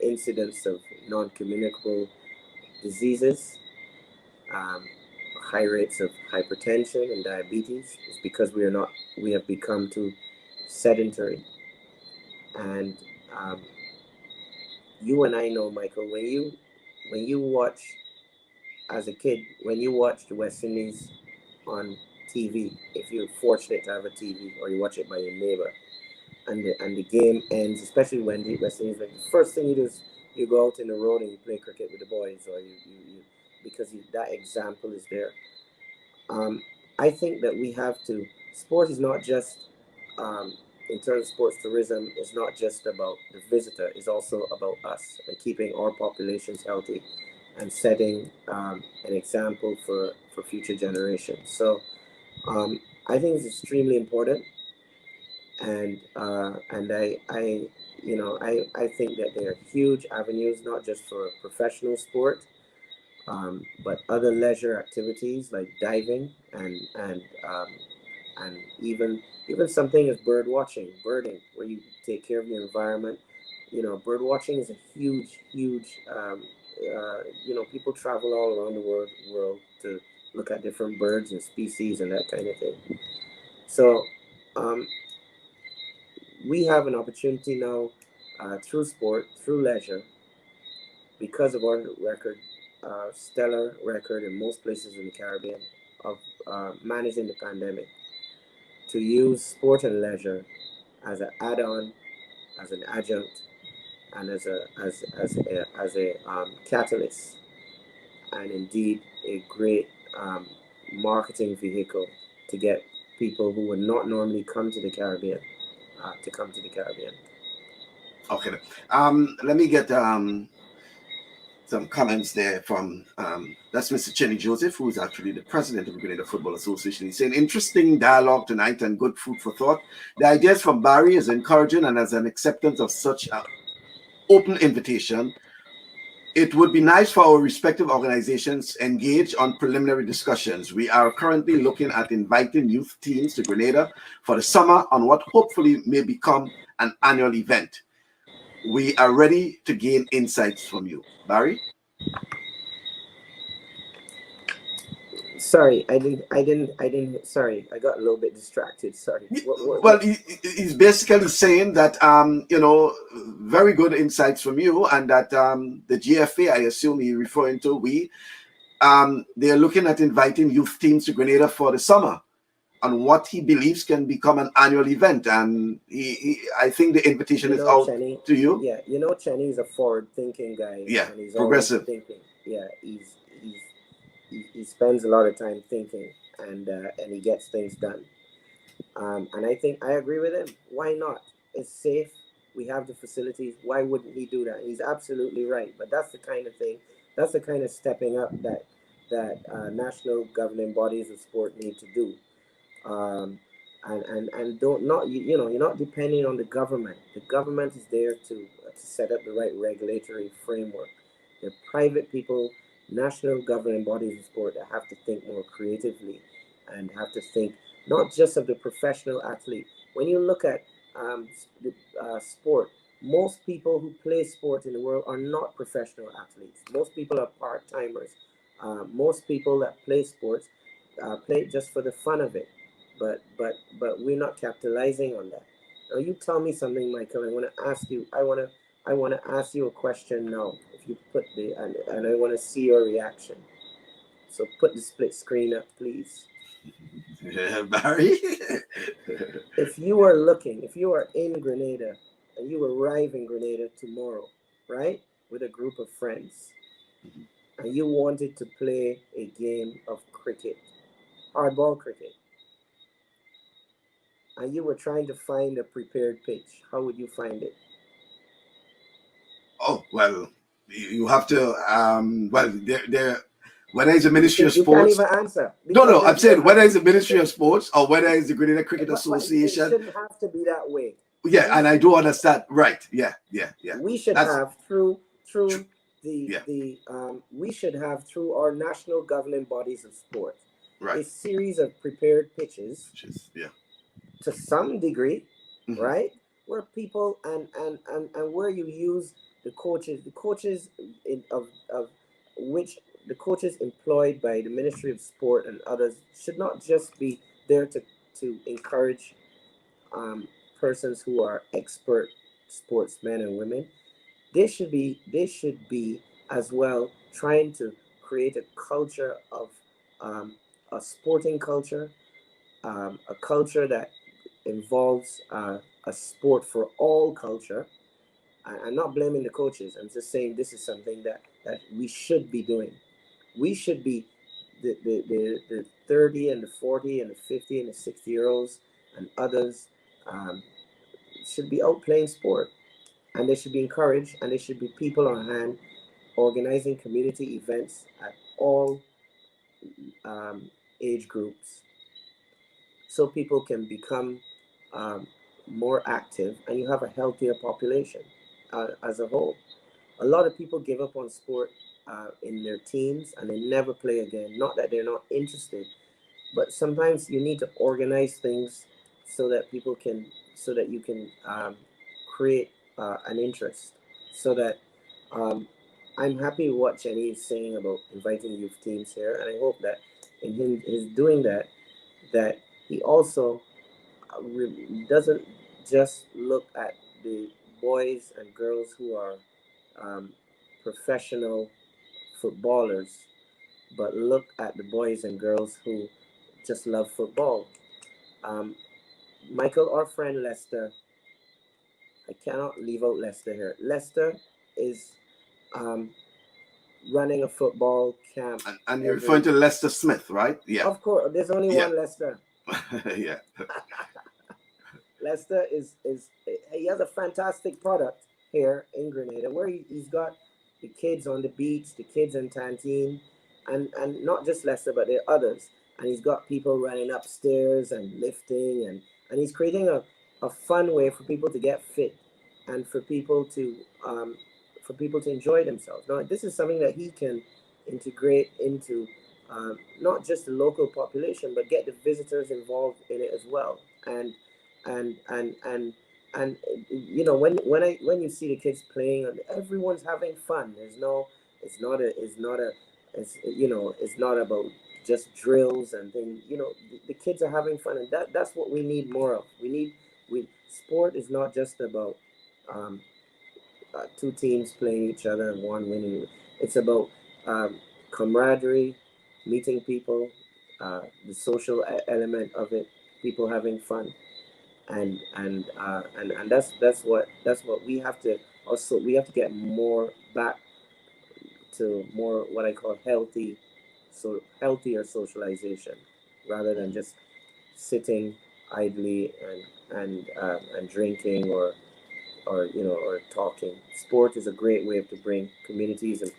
incidence of non-communicable diseases, um, high rates of hypertension and diabetes, is because we have become too sedentary. And um, you and I know, Michael, when you watch as a kid, when you watch the West Indies on TV, if you're fortunate to have a TV or you watch it by your neighbor, and the game ends, especially when the West Indies, like, the first thing you do is you go out in the road and you play cricket with the boys, or you because that example is there. Um, I think that we have to. Sport is not just, um, in terms of sports tourism, it's not just about the visitor. It's also about us and keeping our populations healthy, and setting an example for future generations. So I think it's extremely important, and I think that there are huge avenues, not just for professional sport, but other leisure activities like diving and even something as bird watching, birding, where you take care of your environment. Bird watching is a huge. People travel all around the world to look at different birds and species and that kind of thing. So um, we have an opportunity now, through sport, through leisure, because of our record, stellar record in most places in the Caribbean of managing the pandemic, to use sport and leisure as an add-on, as an adjunct, and as a catalyst, and indeed a great marketing vehicle to get people who would not normally come to the Caribbean to come to the Caribbean. Okay. Let me get some comments there from that's Mr. Chenny Joseph, who is actually the president of the Grenada Football Association. He's saying, interesting dialogue tonight and good food for thought. The ideas from Barry is encouraging, and as an acceptance of such an open invitation, it would be nice for our respective organizations engage on preliminary discussions. We are currently looking at inviting youth teams to Grenada for the summer on what hopefully may become an annual event. We are ready to gain insights from you. Barry? Sorry, Sorry, I got a little bit distracted. Sorry. Well, he's basically saying that, very good insights from you, and that the GFA, I assume he's referring to, they are looking at inviting youth teams to Grenada for the summer on what he believes can become an annual event. And I think the invitation is out Chenny, to you. Yeah, Chenny is a forward-thinking guy. Yeah, and he's progressive. Always thinking. Yeah, he spends a lot of time thinking, and he gets things done. And I think I agree with him. Why not? It's safe. We have the facilities. Why wouldn't he do that? He's absolutely right. But that's the kind of thing. That's the kind of stepping up that national governing bodies of sport need to do. And don't not you're not depending on the government. The government is there to set up the right regulatory framework. The private people, national governing bodies of sport, that have to think more creatively, and have to think not just of the professional athlete. When you look at sport, most people who play sport in the world are not professional athletes. Most people are part-timers. Most people that play sports play just for the fun of it, but we're not capitalizing on that. Now you tell me something, Michael. I want to ask you a question now. If you put and I want to see your reaction. So put the split screen up, please. Barry? If you are in Grenada and you arrive in Grenada tomorrow, right, with a group of friends, and you wanted to play a game of cricket, hardball cricket, and you were trying to find a prepared pitch, how would you find it? Oh, well, you have to, whether it's the Ministry of You can't Sports. even answer. No, I'm saying whether it's the Ministry of Sports or whether it's the Grenada Cricket Association. It shouldn't have to be that way. Yeah, and I do understand. Right. Yeah. We should That's have through tr- through yeah. we should have through our national governing bodies of sport Right. a series of prepared pitches Which is yeah. to some degree, Hmm. right? Where people and where you use the coaches of which the coaches employed by the Ministry of Sport and others should not just be there to encourage um, persons who are expert sportsmen and women. They should be as well trying to create a culture of um, a sporting culture, a culture that involves a sport for all culture. I'm not blaming the coaches. I'm just saying this is something that we should be doing. We should be the 30 and the 40 and the 50 and the 60 year olds and others um, should be out playing sport, and they should be encouraged, and there should be people on hand organizing community events at all um, age groups so people can become um, more active and you have a healthier population as a whole. A lot of people give up on sport in their teens and they never play again. Not that they're not interested, but sometimes you need to organize things so that people can, so that you can create an interest. So that um, I'm happy with what Jenny is saying about inviting youth teams here, and I hope that in him is doing that, that he also doesn't just look at the boys and girls who are um, professional footballers, but look at the boys and girls who just love football. Um, Michael, our friend Lester, I cannot leave out Lester here. Lester is um, running a football camp And you're referring every. to Lester Smith, right? Yeah. Of course, there's only Yeah. one Lester. Yeah. Lester is he has a fantastic product here in Grenada where he's got the kids on the beach, the kids in Tantine, and not just Lester, but there are others. And he's got people running upstairs and lifting, and he's creating a fun way for people to get fit and um, for people to enjoy themselves. Now, this is something that he can integrate into not just the local population, but get the visitors involved in it as well. And and and and you know when you see the kids playing, everyone's having fun. There's no, it's not about just drills and things. The kids are having fun, and that's what we need more of. We sport is not just about um, two teams playing each other and one winning. It's about um, camaraderie, meeting people, the social element of it, people having fun, and that's what we have to also, we have to get more back to more what I call healthier socialization rather than just sitting idly and drinking or talking. Sport is a great way to bring communities and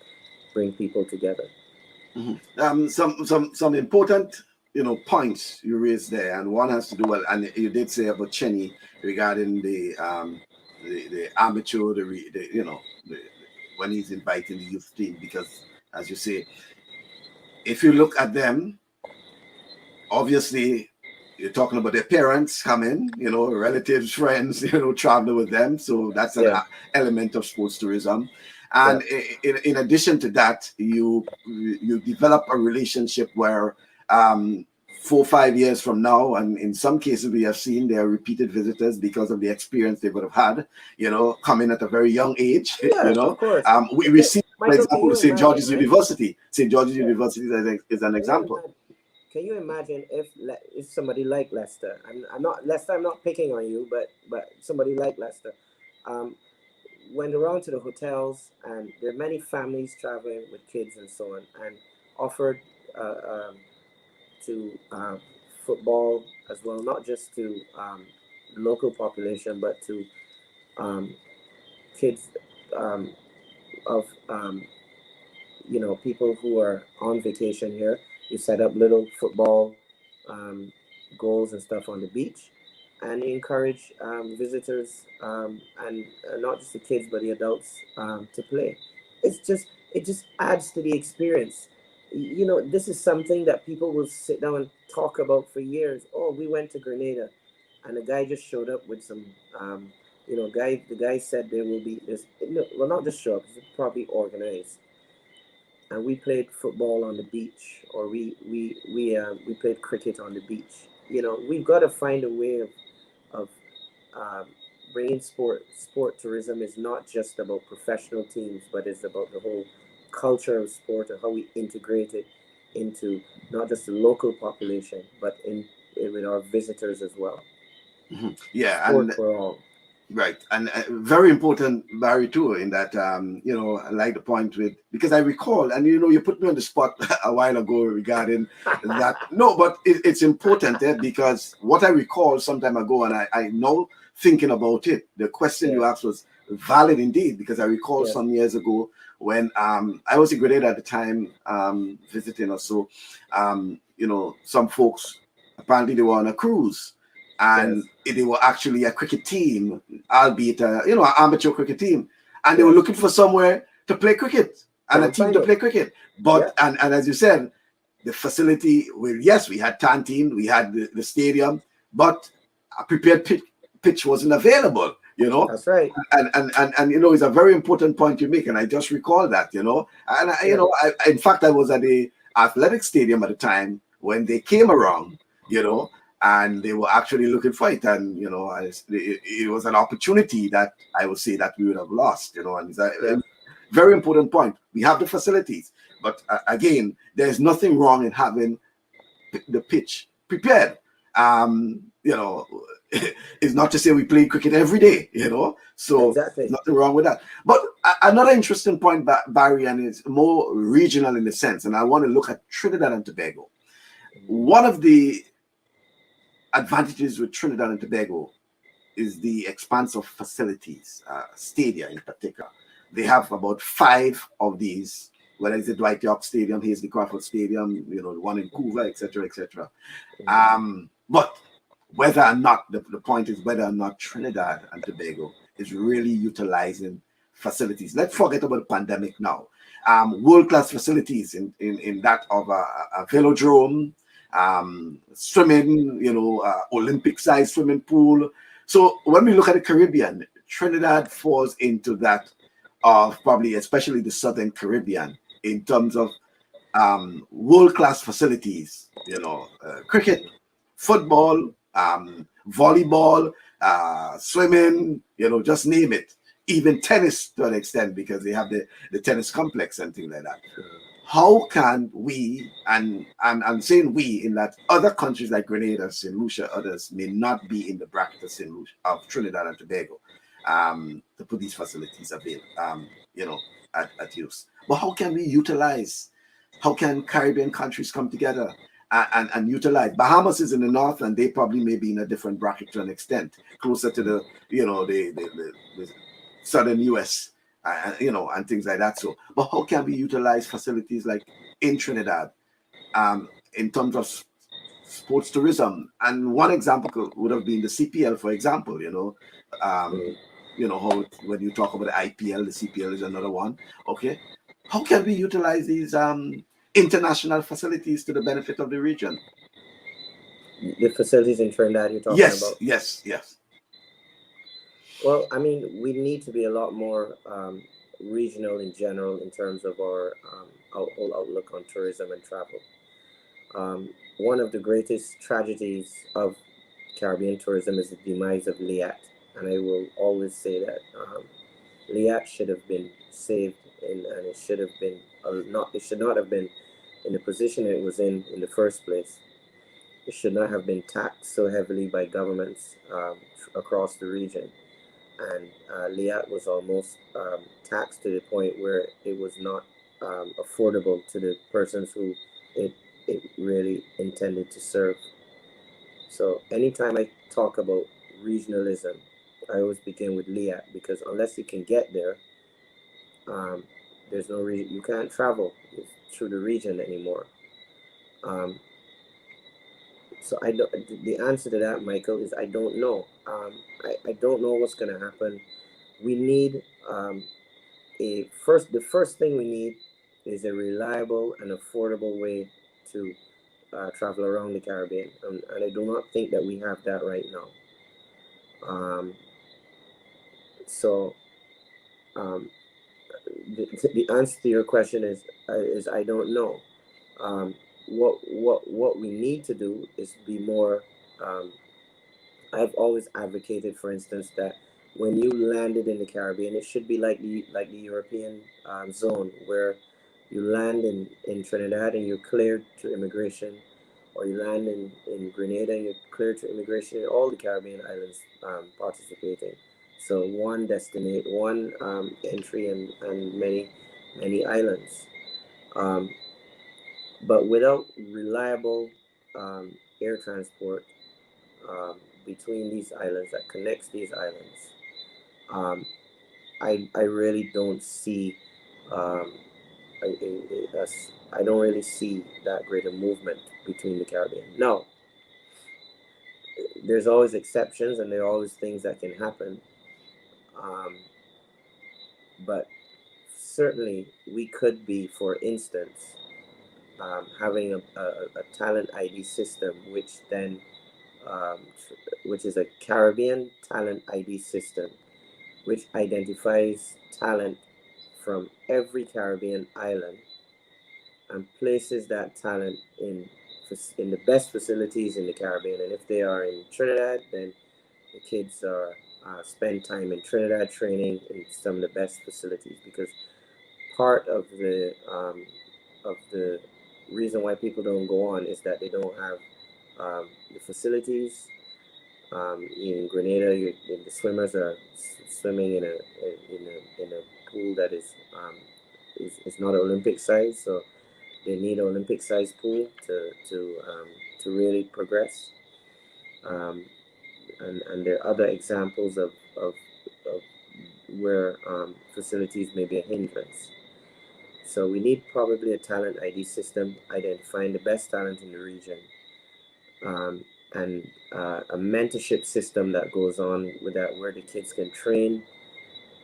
bring people together. Mhm. Some important points you raised there, and one has to do well, and you did say about Cheney regarding the amateur, when he's inviting the youth team, because as you say, if you look at them, obviously you're talking about their parents coming, relatives, friends, traveling with them. So that's an Yeah. element of sports tourism. Yeah. And in addition to that, you develop a relationship where 4 or 5 years from now, and in some cases we have seen they are repeated visitors because of the experience they would have had, coming at a very young age. Yeah, of course. We see, for Michael, can example, you St. George's imagine, right? University. St. George's Yeah. University is an Can you example. imagine? Can you imagine if somebody like Lester? I'm not Lester. I'm not picking on you, but somebody like Lester, um, went around to the hotels, and there are many families traveling with kids and so on, and offered uh, um, to football as well, not just to local population, but to um, kids um, of people who are on vacation here. You set up little football um, goals and stuff on the beach, and encourage visitors, and not just the kids but the adults, to play. It just adds to the experience. You know, this is something that people will sit down and talk about for years. Oh, we went to Grenada, and the guy just showed up with some. The guy said there will be this. No, well, not just show up. It's probably organized, and we played football on the beach, or we played cricket on the beach. You know, we've got to find a way of um, bringing sport tourism. Is not just about professional teams, but it's about the whole culture of sport and how we integrate it into not just the local population, but in with our visitors as well. Yeah, Sport and for all. right, and very important, Barry, too, in that I like the point with, because I recall, and you put me on the spot a while ago regarding that. No, but it's important, because what I recall some time ago, and I know thinking about it, the question Yeah. you asked was valid indeed, because I recall Yeah. some years ago when I was in Grenada at the time, visiting or so, some folks, apparently they were on a cruise, and Yes. they were actually a cricket team, albeit an amateur cricket team, and they were Yes. looking for somewhere to play cricket and a Can't team find to it. play cricket. Yeah. But and as you said, the facility, well, yes, we had canteen, we had the stadium, but a prepared pitch wasn't available. That's right. And it's a very important point you make, and I just recall that. And Yeah. in fact, I was at the athletic stadium at the time when they came around. And they were actually looking for it, and it was an opportunity that I would say that we would have lost. And it's Yeah. a very important point. We have the facilities, but again, there's nothing wrong in having the pitch prepared. It's not to say we play cricket every day, so there's Exactly. nothing wrong with that. But another interesting point, Barry, and it's more regional in the sense, and I want to look at Trinidad and Tobago. One of the advantages with Trinidad and Tobago is the expanse of facilities, stadia in particular. They have about 5 of these, whether it's the Dwight York Stadium, Hazley Crawford Stadium, the one in Couva, etc., etc. But whether or not, the point is whether or not Trinidad and Tobago is really utilizing facilities. Let's forget about the pandemic now. World-class facilities in that of a velodrome, swimming, Olympic-sized swimming pool. So when we look at the Caribbean, Trinidad falls into that of probably, especially the Southern Caribbean, in terms of world-class facilities, cricket, football, volleyball, swimming, just name it. Even tennis to an extent, because they have the tennis complex and things like that. How can we, and I'm saying we in that other countries like Grenada, St. Lucia, others may not be in the bracket of St. Lucia, of Trinidad and Tobago, to put these facilities available, at use. But how can we utilize? How can Caribbean countries come together and utilize? Bahamas is in the north, and they probably may be in a different bracket to an extent, closer to the southern U.S. And things like that. So, but how can we utilize facilities like in Trinidad, in terms of sports tourism? And one example would have been the CPL, for example. How when you talk about the IPL, the CPL is another one. Okay, how can we utilize these international facilities to the benefit of the region? The facilities in Trinidad you're talking Yes, about. yes, yes. Well, I mean, we need to be a lot more regional in general in terms of our whole outlook on tourism and travel. One of the greatest tragedies of Caribbean tourism is the demise of Liat, and I will always say that Liat should have been saved, and it should have been not. It should not have been in the position it was in the first place. It should not have been taxed so heavily by governments across the region, and Liat was almost taxed to the point where it was not affordable to the persons who it it really intended to serve. So anytime I talk about regionalism, I always begin with Liat, because unless you can get there, um, there's no reason you can't travel through the region anymore. Um, So I don't. The answer to that, Michael, is I don't know. I don't know what's going to happen. We need the first thing we need is a reliable and affordable way to travel around the Caribbean, and I do not think that we have that right now. Um, so um, the answer to your question is I don't know. Um, what we need to do is be more. Um, I've always advocated, for instance, that when you landed in the Caribbean, it should be like the European zone, where you land in Trinidad and you're cleared to immigration, or you land in Grenada and you're cleared to immigration in all the Caribbean islands participating. So one destinate, one entry, and many islands. Um, but without reliable air transport between these islands that connects these islands, um, I really don't see um, I don't really see that great a movement between the Caribbean. Now, there's always exceptions and there are always things that can happen, um, but certainly we could be, for instance, having a talent ID system, which then um, which is a Caribbean talent ID system, which identifies talent from every Caribbean island and places that talent in the best facilities in the Caribbean. And if they are in Trinidad, then the kids are spend time in Trinidad training in some of the best facilities, because part of the reason why people don't go on is that they don't have the facilities. In Grenada, the swimmers are swimming in a pool that is not Olympic size, so they need an Olympic size pool to really progress. Um, and there are other examples of where facilities may be a hindrance. So we need probably a talent ID system identifying the best talent in the region, um, and a mentorship system that goes on with that, where the kids can train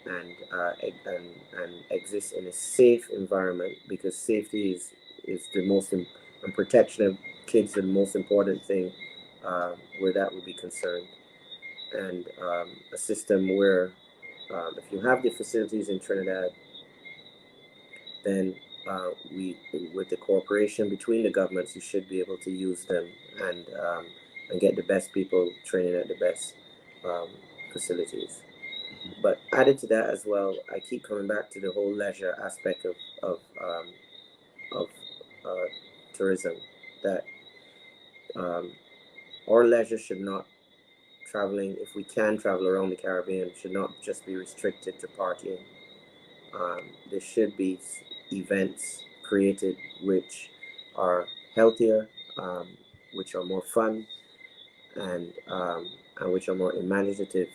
and exist in a safe environment, because safety is the most and protection of kids is the most important thing, where that would be concerned. And a system where if you have the facilities in Trinidad, then we, with the cooperation between the governments, you should be able to use them and get the best people training at the best um, facilities. But added to that as well, I keep coming back to the whole leisure aspect of tourism. That um, our leisure should not traveling, if we can travel around the Caribbean, should not just be restricted to partying. There should be events created which are healthier, which are more fun, and which are more imaginative,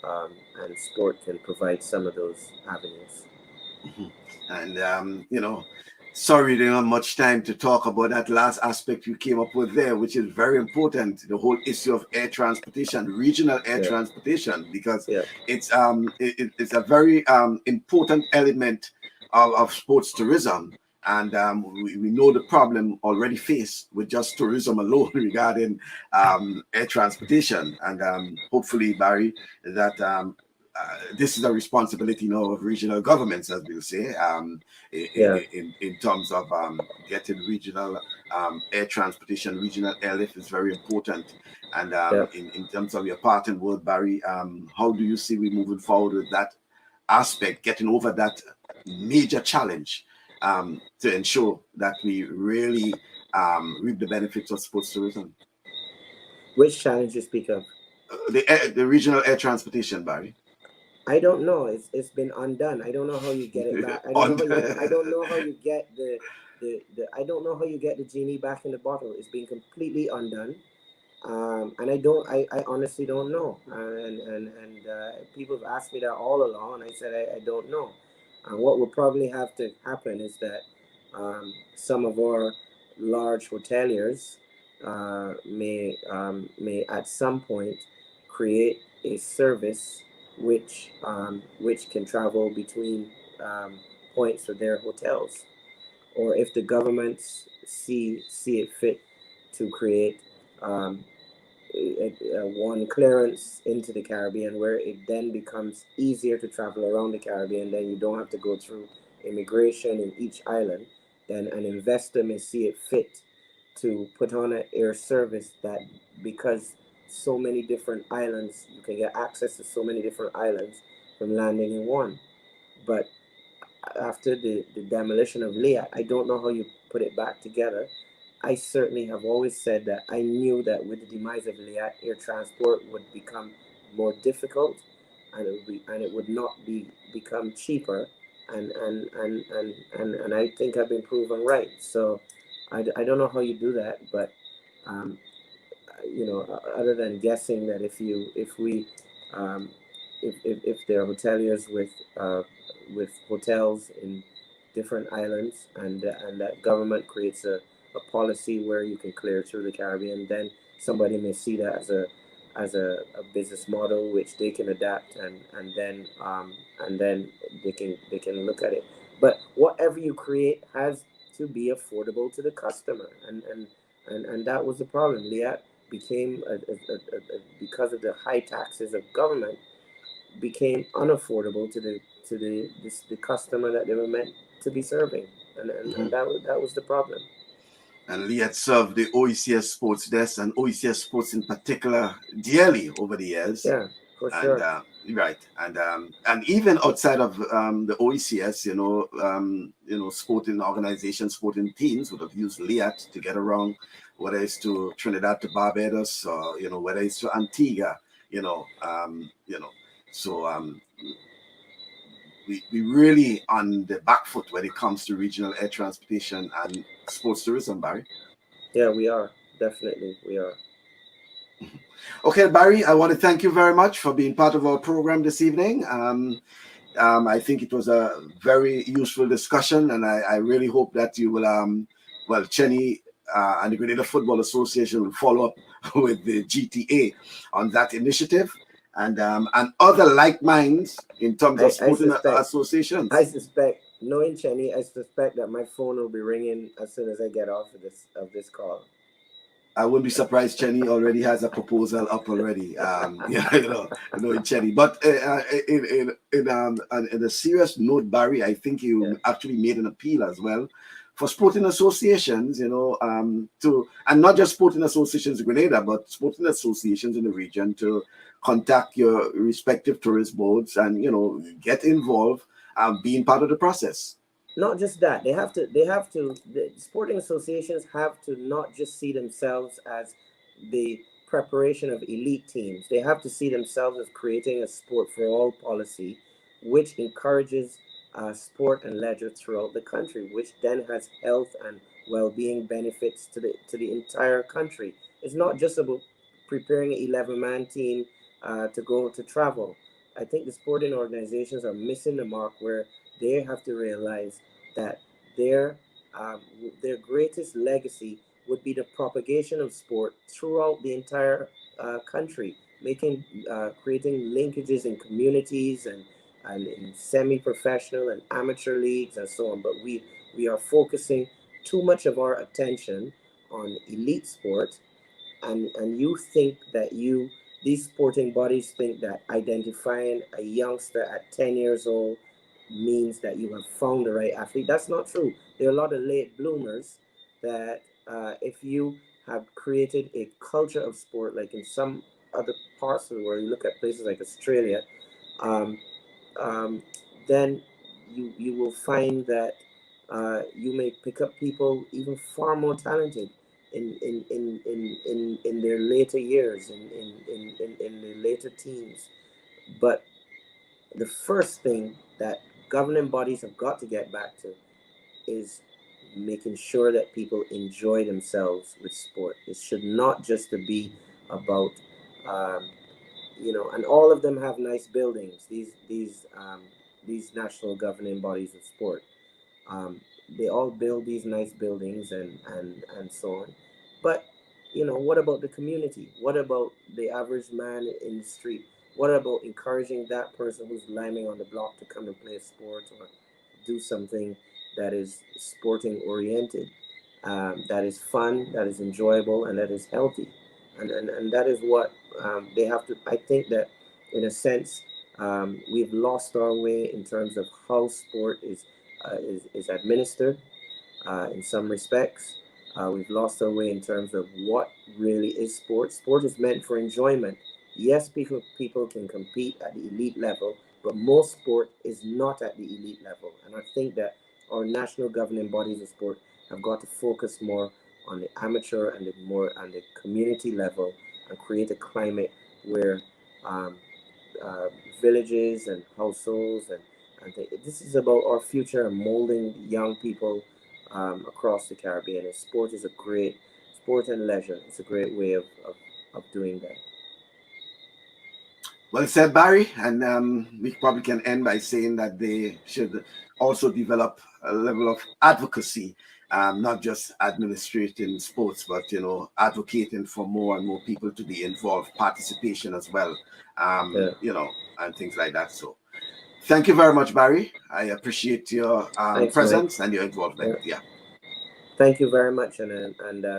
and sport can provide some of those avenues. Mhm. And sorry, we didn't have much time to talk about that last aspect you came up with there, which is very important. The whole issue of air transportation, regional air Yeah, transportation, because yeah, it's a very important element of sports tourism. And we know the problem already faced with just tourism alone regarding air transportation. And hopefully, Barry, that this is a responsibility now of regional governments, as we'll say, yeah, in terms of getting regional air transportation, regional airlift is very important. And yeah. in terms of your part in World, Barry, how do you see we moving forward with that aspect, getting over that major challenge to ensure that we really reap the benefits of sports tourism? Which challenge you speak of? The regional air transportation, Barry. I don't know. It's been undone. I don't know how you get it back. I don't know On how you. I don't know how you get the. I don't know how you get the genie back in the bottle. It's been completely undone. And I honestly don't know. And people have asked me that all along, and I said I don't know. And what will probably have to happen is that some of our large hoteliers may at some point create a service which can travel between points of their hotels, or if the governments see it fit to create um, one clearance into the Caribbean, where it then becomes easier to travel around the Caribbean. Then you don't have to go through immigration in each island. Then an investor may see it fit to put on an air service that, because so many different islands, you can get access to so many different islands from landing in one. But after the demolition of Leah, I don't know how you put it back together. I certainly have always said that I knew that with the demise of Leah, air transport would become more difficult, and it would not become cheaper, and I think I've been proven right. So I don't know how you do that, but um, other than guessing that if we um, if there are hoteliers with hotels in different islands, and that government creates a policy where you can clear through the Caribbean, then somebody may see that as a business model which they can adapt, and then they can look at it. But whatever you create has to be affordable to the customer, and that was the problem. Liat became because of the high taxes of government, became unaffordable to the customer that they were meant to be serving, and that was the problem. And Lee had served the OECS Sports Desk and OECS Sports in particular dearly over the years. Yeah, for And sure. right, and even outside of the OECS, sporting organizations, sporting teams would have used LIAT to get around, whether it's to Trinidad to Barbados, or whether it's to Antigua, you know, um, you know. So we really on the back foot when it comes to regional air transportation and sports tourism, Barry. Yeah, we are, definitely we are. Okay, Barry, I want to thank you very much for being part of our program this evening. I think it was a very useful discussion, and I really hope that you will, Chenny and the Grenada Football Association will follow up with the GTA on that initiative, and other like minds in terms of I sporting suspect I associations. suspect, knowing Chenny, I suspect that my phone will be ringing as soon as I get off of this call. I wouldn't be surprised. Chenny already has a proposal up already. Yeah, in Chenny. But in a serious note, Barry, I think Yeah. you actually made an appeal as well for sporting associations. To and not just sporting associations in Grenada, but sporting associations in the region to contact your respective tourist boards and get involved, being part of the process. Not just that, the sporting associations have to not just see themselves as the preparation of elite teams. They have to see themselves as creating a sport for all policy, which encourages sport and leisure throughout the country, which then has health and well-being benefits to the entire country. It's not just about preparing an 11-man team to go to travel. I think the sporting organizations are missing the mark, where they have to realize that their um, their greatest legacy would be the propagation of sport throughout the entire country, creating linkages in communities, and in semi-professional and amateur leagues and so on. But we are focusing too much of our attention on elite sport, and you think that these sporting bodies think that identifying a youngster at 10 years old means that you have found the right athlete. That's not true. There are a lot of late bloomers that, if you have created a culture of sport, like in some other parts of the world, you look at places like Australia, um, um, then you will find that you may pick up people even far more talented in their later years, in their later teens. But the first thing that governing bodies have got to get back to is making sure that people enjoy themselves with sport. It should not just be about um, and all of them have nice buildings. These national governing bodies of sport, um, they all build these nice buildings, and so on. But what about the community? What about the average man in the street? What about encouraging that person who's liming on the block to come and play a sport or do something that is sporting oriented, that is fun, that is enjoyable, and that is healthy? And that is what they have to. I think that, in a sense, we've lost our way in terms of how sport is administered in some respects. We've lost our way in terms of what really is sport. Sport is meant for enjoyment. Yes, people can compete at the elite level, but most sport is not at the elite level. And I think that our national governing bodies of sport have got to focus more on the amateur and the community level, and create a climate where um, uh, villages and households this is about our future and molding young people across the Caribbean. And sport is a great sport and leisure. It's a great way of doing that. Well said, Barry. And we probably can end by saying that they should also develop a level of advocacy, not just administrating sports, but advocating for more and more people to be involved, participation as well, Yeah. and things like that. So, thank you very much, Barry. I appreciate your Thanks, Mike. presence and your involvement. Yeah. Thank you very much, and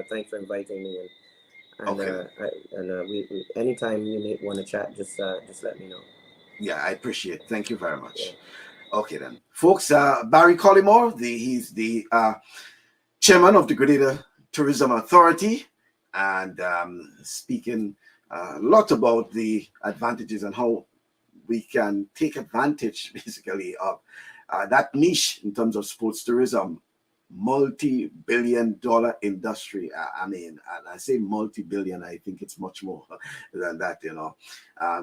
thanks for inviting me. Okay then. We anytime you want to chat, just let me know. Yeah, I appreciate it. Thank you very much. Yeah. Okay then, folks. Barry Collymore, he's the chairman of the Grenada Tourism Authority, and speaking a lot about the advantages and how we can take advantage, basically, of that niche in terms of sports tourism. Multi-billion-dollar industry. I mean, I say multi-billion, I think it's much more than that,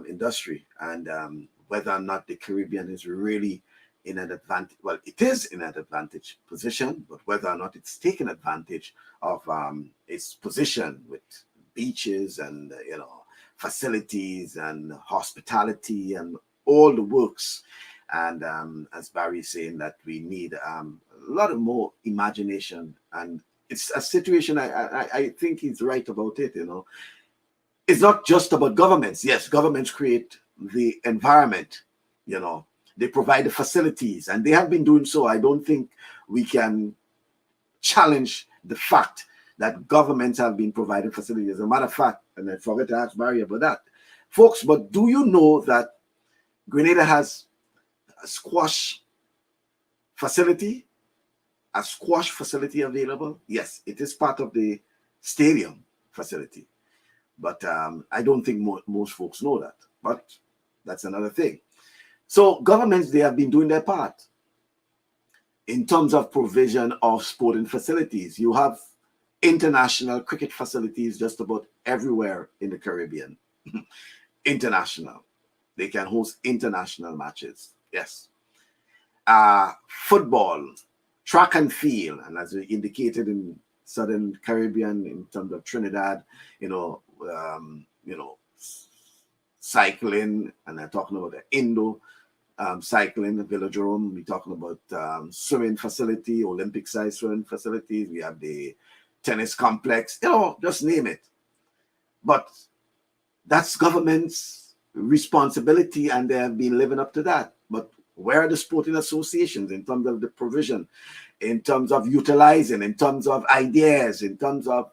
industry. And whether or not the Caribbean is really in an advantage, well, it is in an advantage position, but whether or not it's taking advantage of its position with beaches and, facilities and hospitality and all the works. And as Barry's saying, that we need a lot of more imagination. And it's a situation, I think he's right about it, It's not just about governments. Yes, governments create the environment, They provide the facilities, and they have been doing so. I don't think we can challenge the fact that governments have been providing facilities. As a matter of fact, and I forgot to ask Barry about that, folks, but do you know that Grenada has a squash facility available? Yes, it is part of the stadium facility, but I don't think most folks know that, but that's another thing. So governments, they have been doing their part in terms of provision of sporting facilities. You have international cricket facilities just about everywhere in the Caribbean. International. They can host international matches. Yes. Football, track and field, and as we indicated in Southern Caribbean in terms of Trinidad, cycling, and I'm talking about the Indo cycling, the velodrome. We're talking about swimming facility, Olympic-sized swimming facilities. We have the tennis complex, just name it. But that's government's responsibility, and they have been living up to that. But where are the sporting associations in terms of the provision, in terms of utilizing, in terms of ideas, in terms of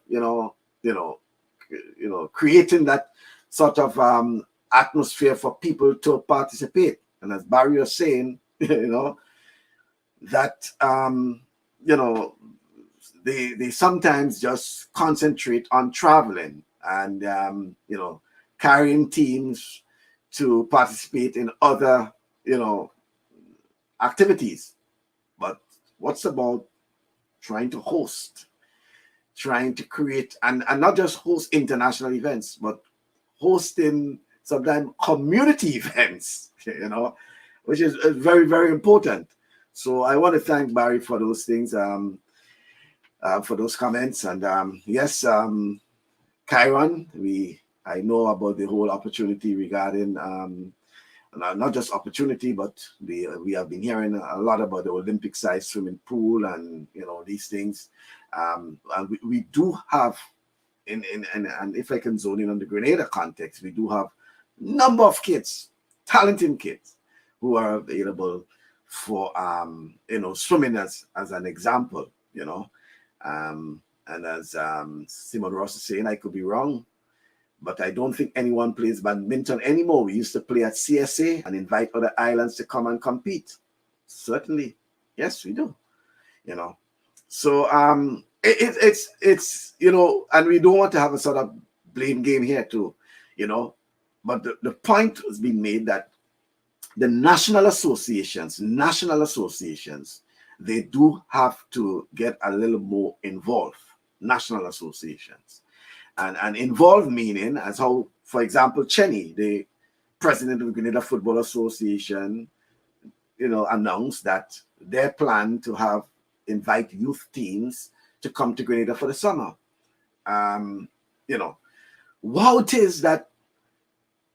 creating that sort of atmosphere for people to participate? And as Barry was saying, that they sometimes just concentrate on traveling and carrying teams to participate in other activities. But what's about trying to host, trying to create, and not just host international events, but hosting sometimes community events, which is very, very important. So I want to thank Barry for those things, for those comments. And yes, Chiron, I know about the whole opportunity regarding not just opportunity, but we have been hearing a lot about the Olympic-sized swimming pool and these things. And we do have and if I can zone in on the Grenada context, we do have number of kids, talented kids, who are available for swimming as an example, and as Simon Ross is saying, I could be wrong, but I don't think anyone plays badminton anymore. We used to play at CSA and invite other islands to come and compete. Certainly, yes, we do. So it's and we don't want to have a sort of blame game here too, but the point has been made that the national associations, they do have to get a little more involved. National associations, and involved meaning as how, for example, Chenny, the president of the Grenada Football Association, announced that their plan to invite youth teams to come to Grenada for the summer. Wow, it is that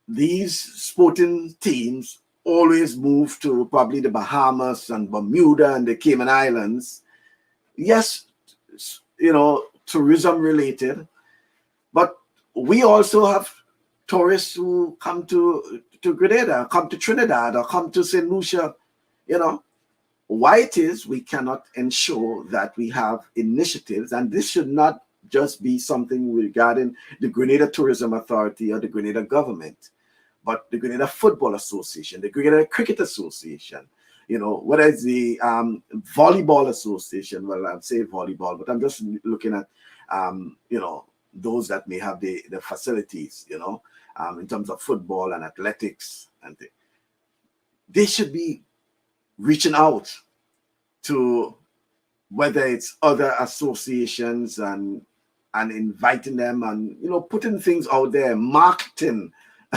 these sporting teams always move to probably the Bahamas and Bermuda and the Cayman Islands. Yes, tourism related, but we also have tourists who come to Grenada, come to Trinidad, or come to St. Lucia. Why it is we cannot ensure that we have initiatives, and this should not just be something regarding the Grenada Tourism Authority or the Grenada government, but the Grenada Football Association, the Grenada Cricket Association, whether it's the Volleyball Association. Well, I'd say volleyball, but I'm just looking at, those that may have the facilities, in terms of football and athletics. And they should be reaching out to whether it's other associations and inviting them and, putting things out there, marketing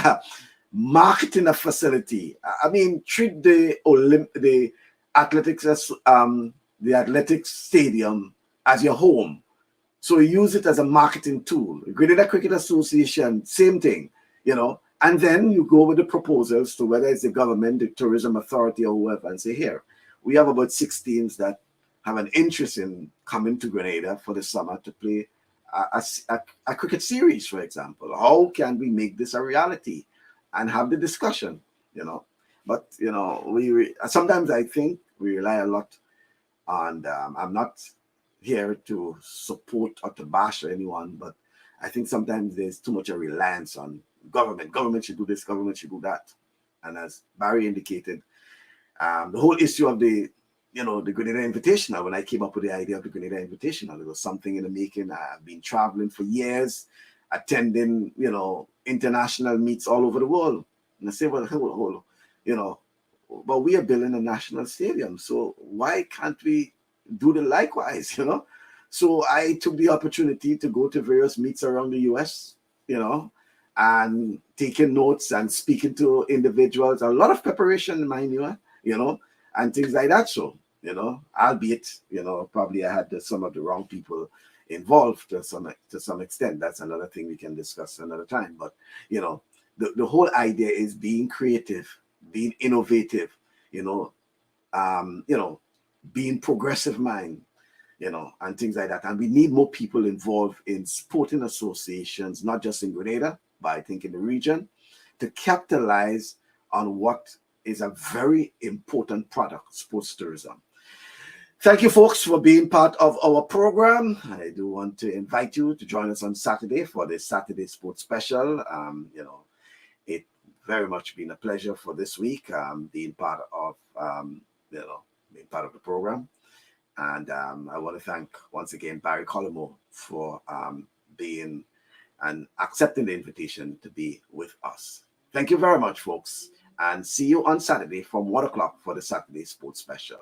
a facility. I mean, treat the athletics stadium as your home. So use it as a marketing tool. Grenada Cricket Association, same thing, and then you go with the proposals to whether it's the government, the tourism authority, or whoever, and say, here, we have about 6 teams that have an interest in coming to Grenada for the summer to play a cricket series, for example. How can we make this a reality and have the discussion, But, we sometimes I think we rely a lot on, I'm not here to support or to bash anyone, but I think sometimes there's too much a reliance on government. Government should do this, government should do that. And as Barry indicated, the whole issue of the Grenada Invitational, when I came up with the idea of the Grenada Invitational, it was something in the making. I've been traveling for years, attending, international meets all over the world. And I say, well, but we are building a national stadium, so why can't we do the likewise, So I took the opportunity to go to various meets around the US, and taking notes and speaking to individuals, a lot of preparation, mind you, and things like that. So, albeit, probably I had some of the wrong people involved to some extent. That's another thing we can discuss another time. But, the whole idea is being creative, being innovative, being progressive mind, and things like that. And we need more people involved in sporting associations, not just in Grenada, but I think in the region, to capitalize on what is a very important product, sports tourism. Thank you, folks, for being part of our program. I do want to invite you to join us on Saturday for the Saturday Sports Special. It very much been a pleasure for this week, being part of the program. And I want to thank once again Barry Collymore for being and accepting the invitation to be with us. Thank you very much, folks, and see you on Saturday from 1 o'clock for the Saturday Sports Special.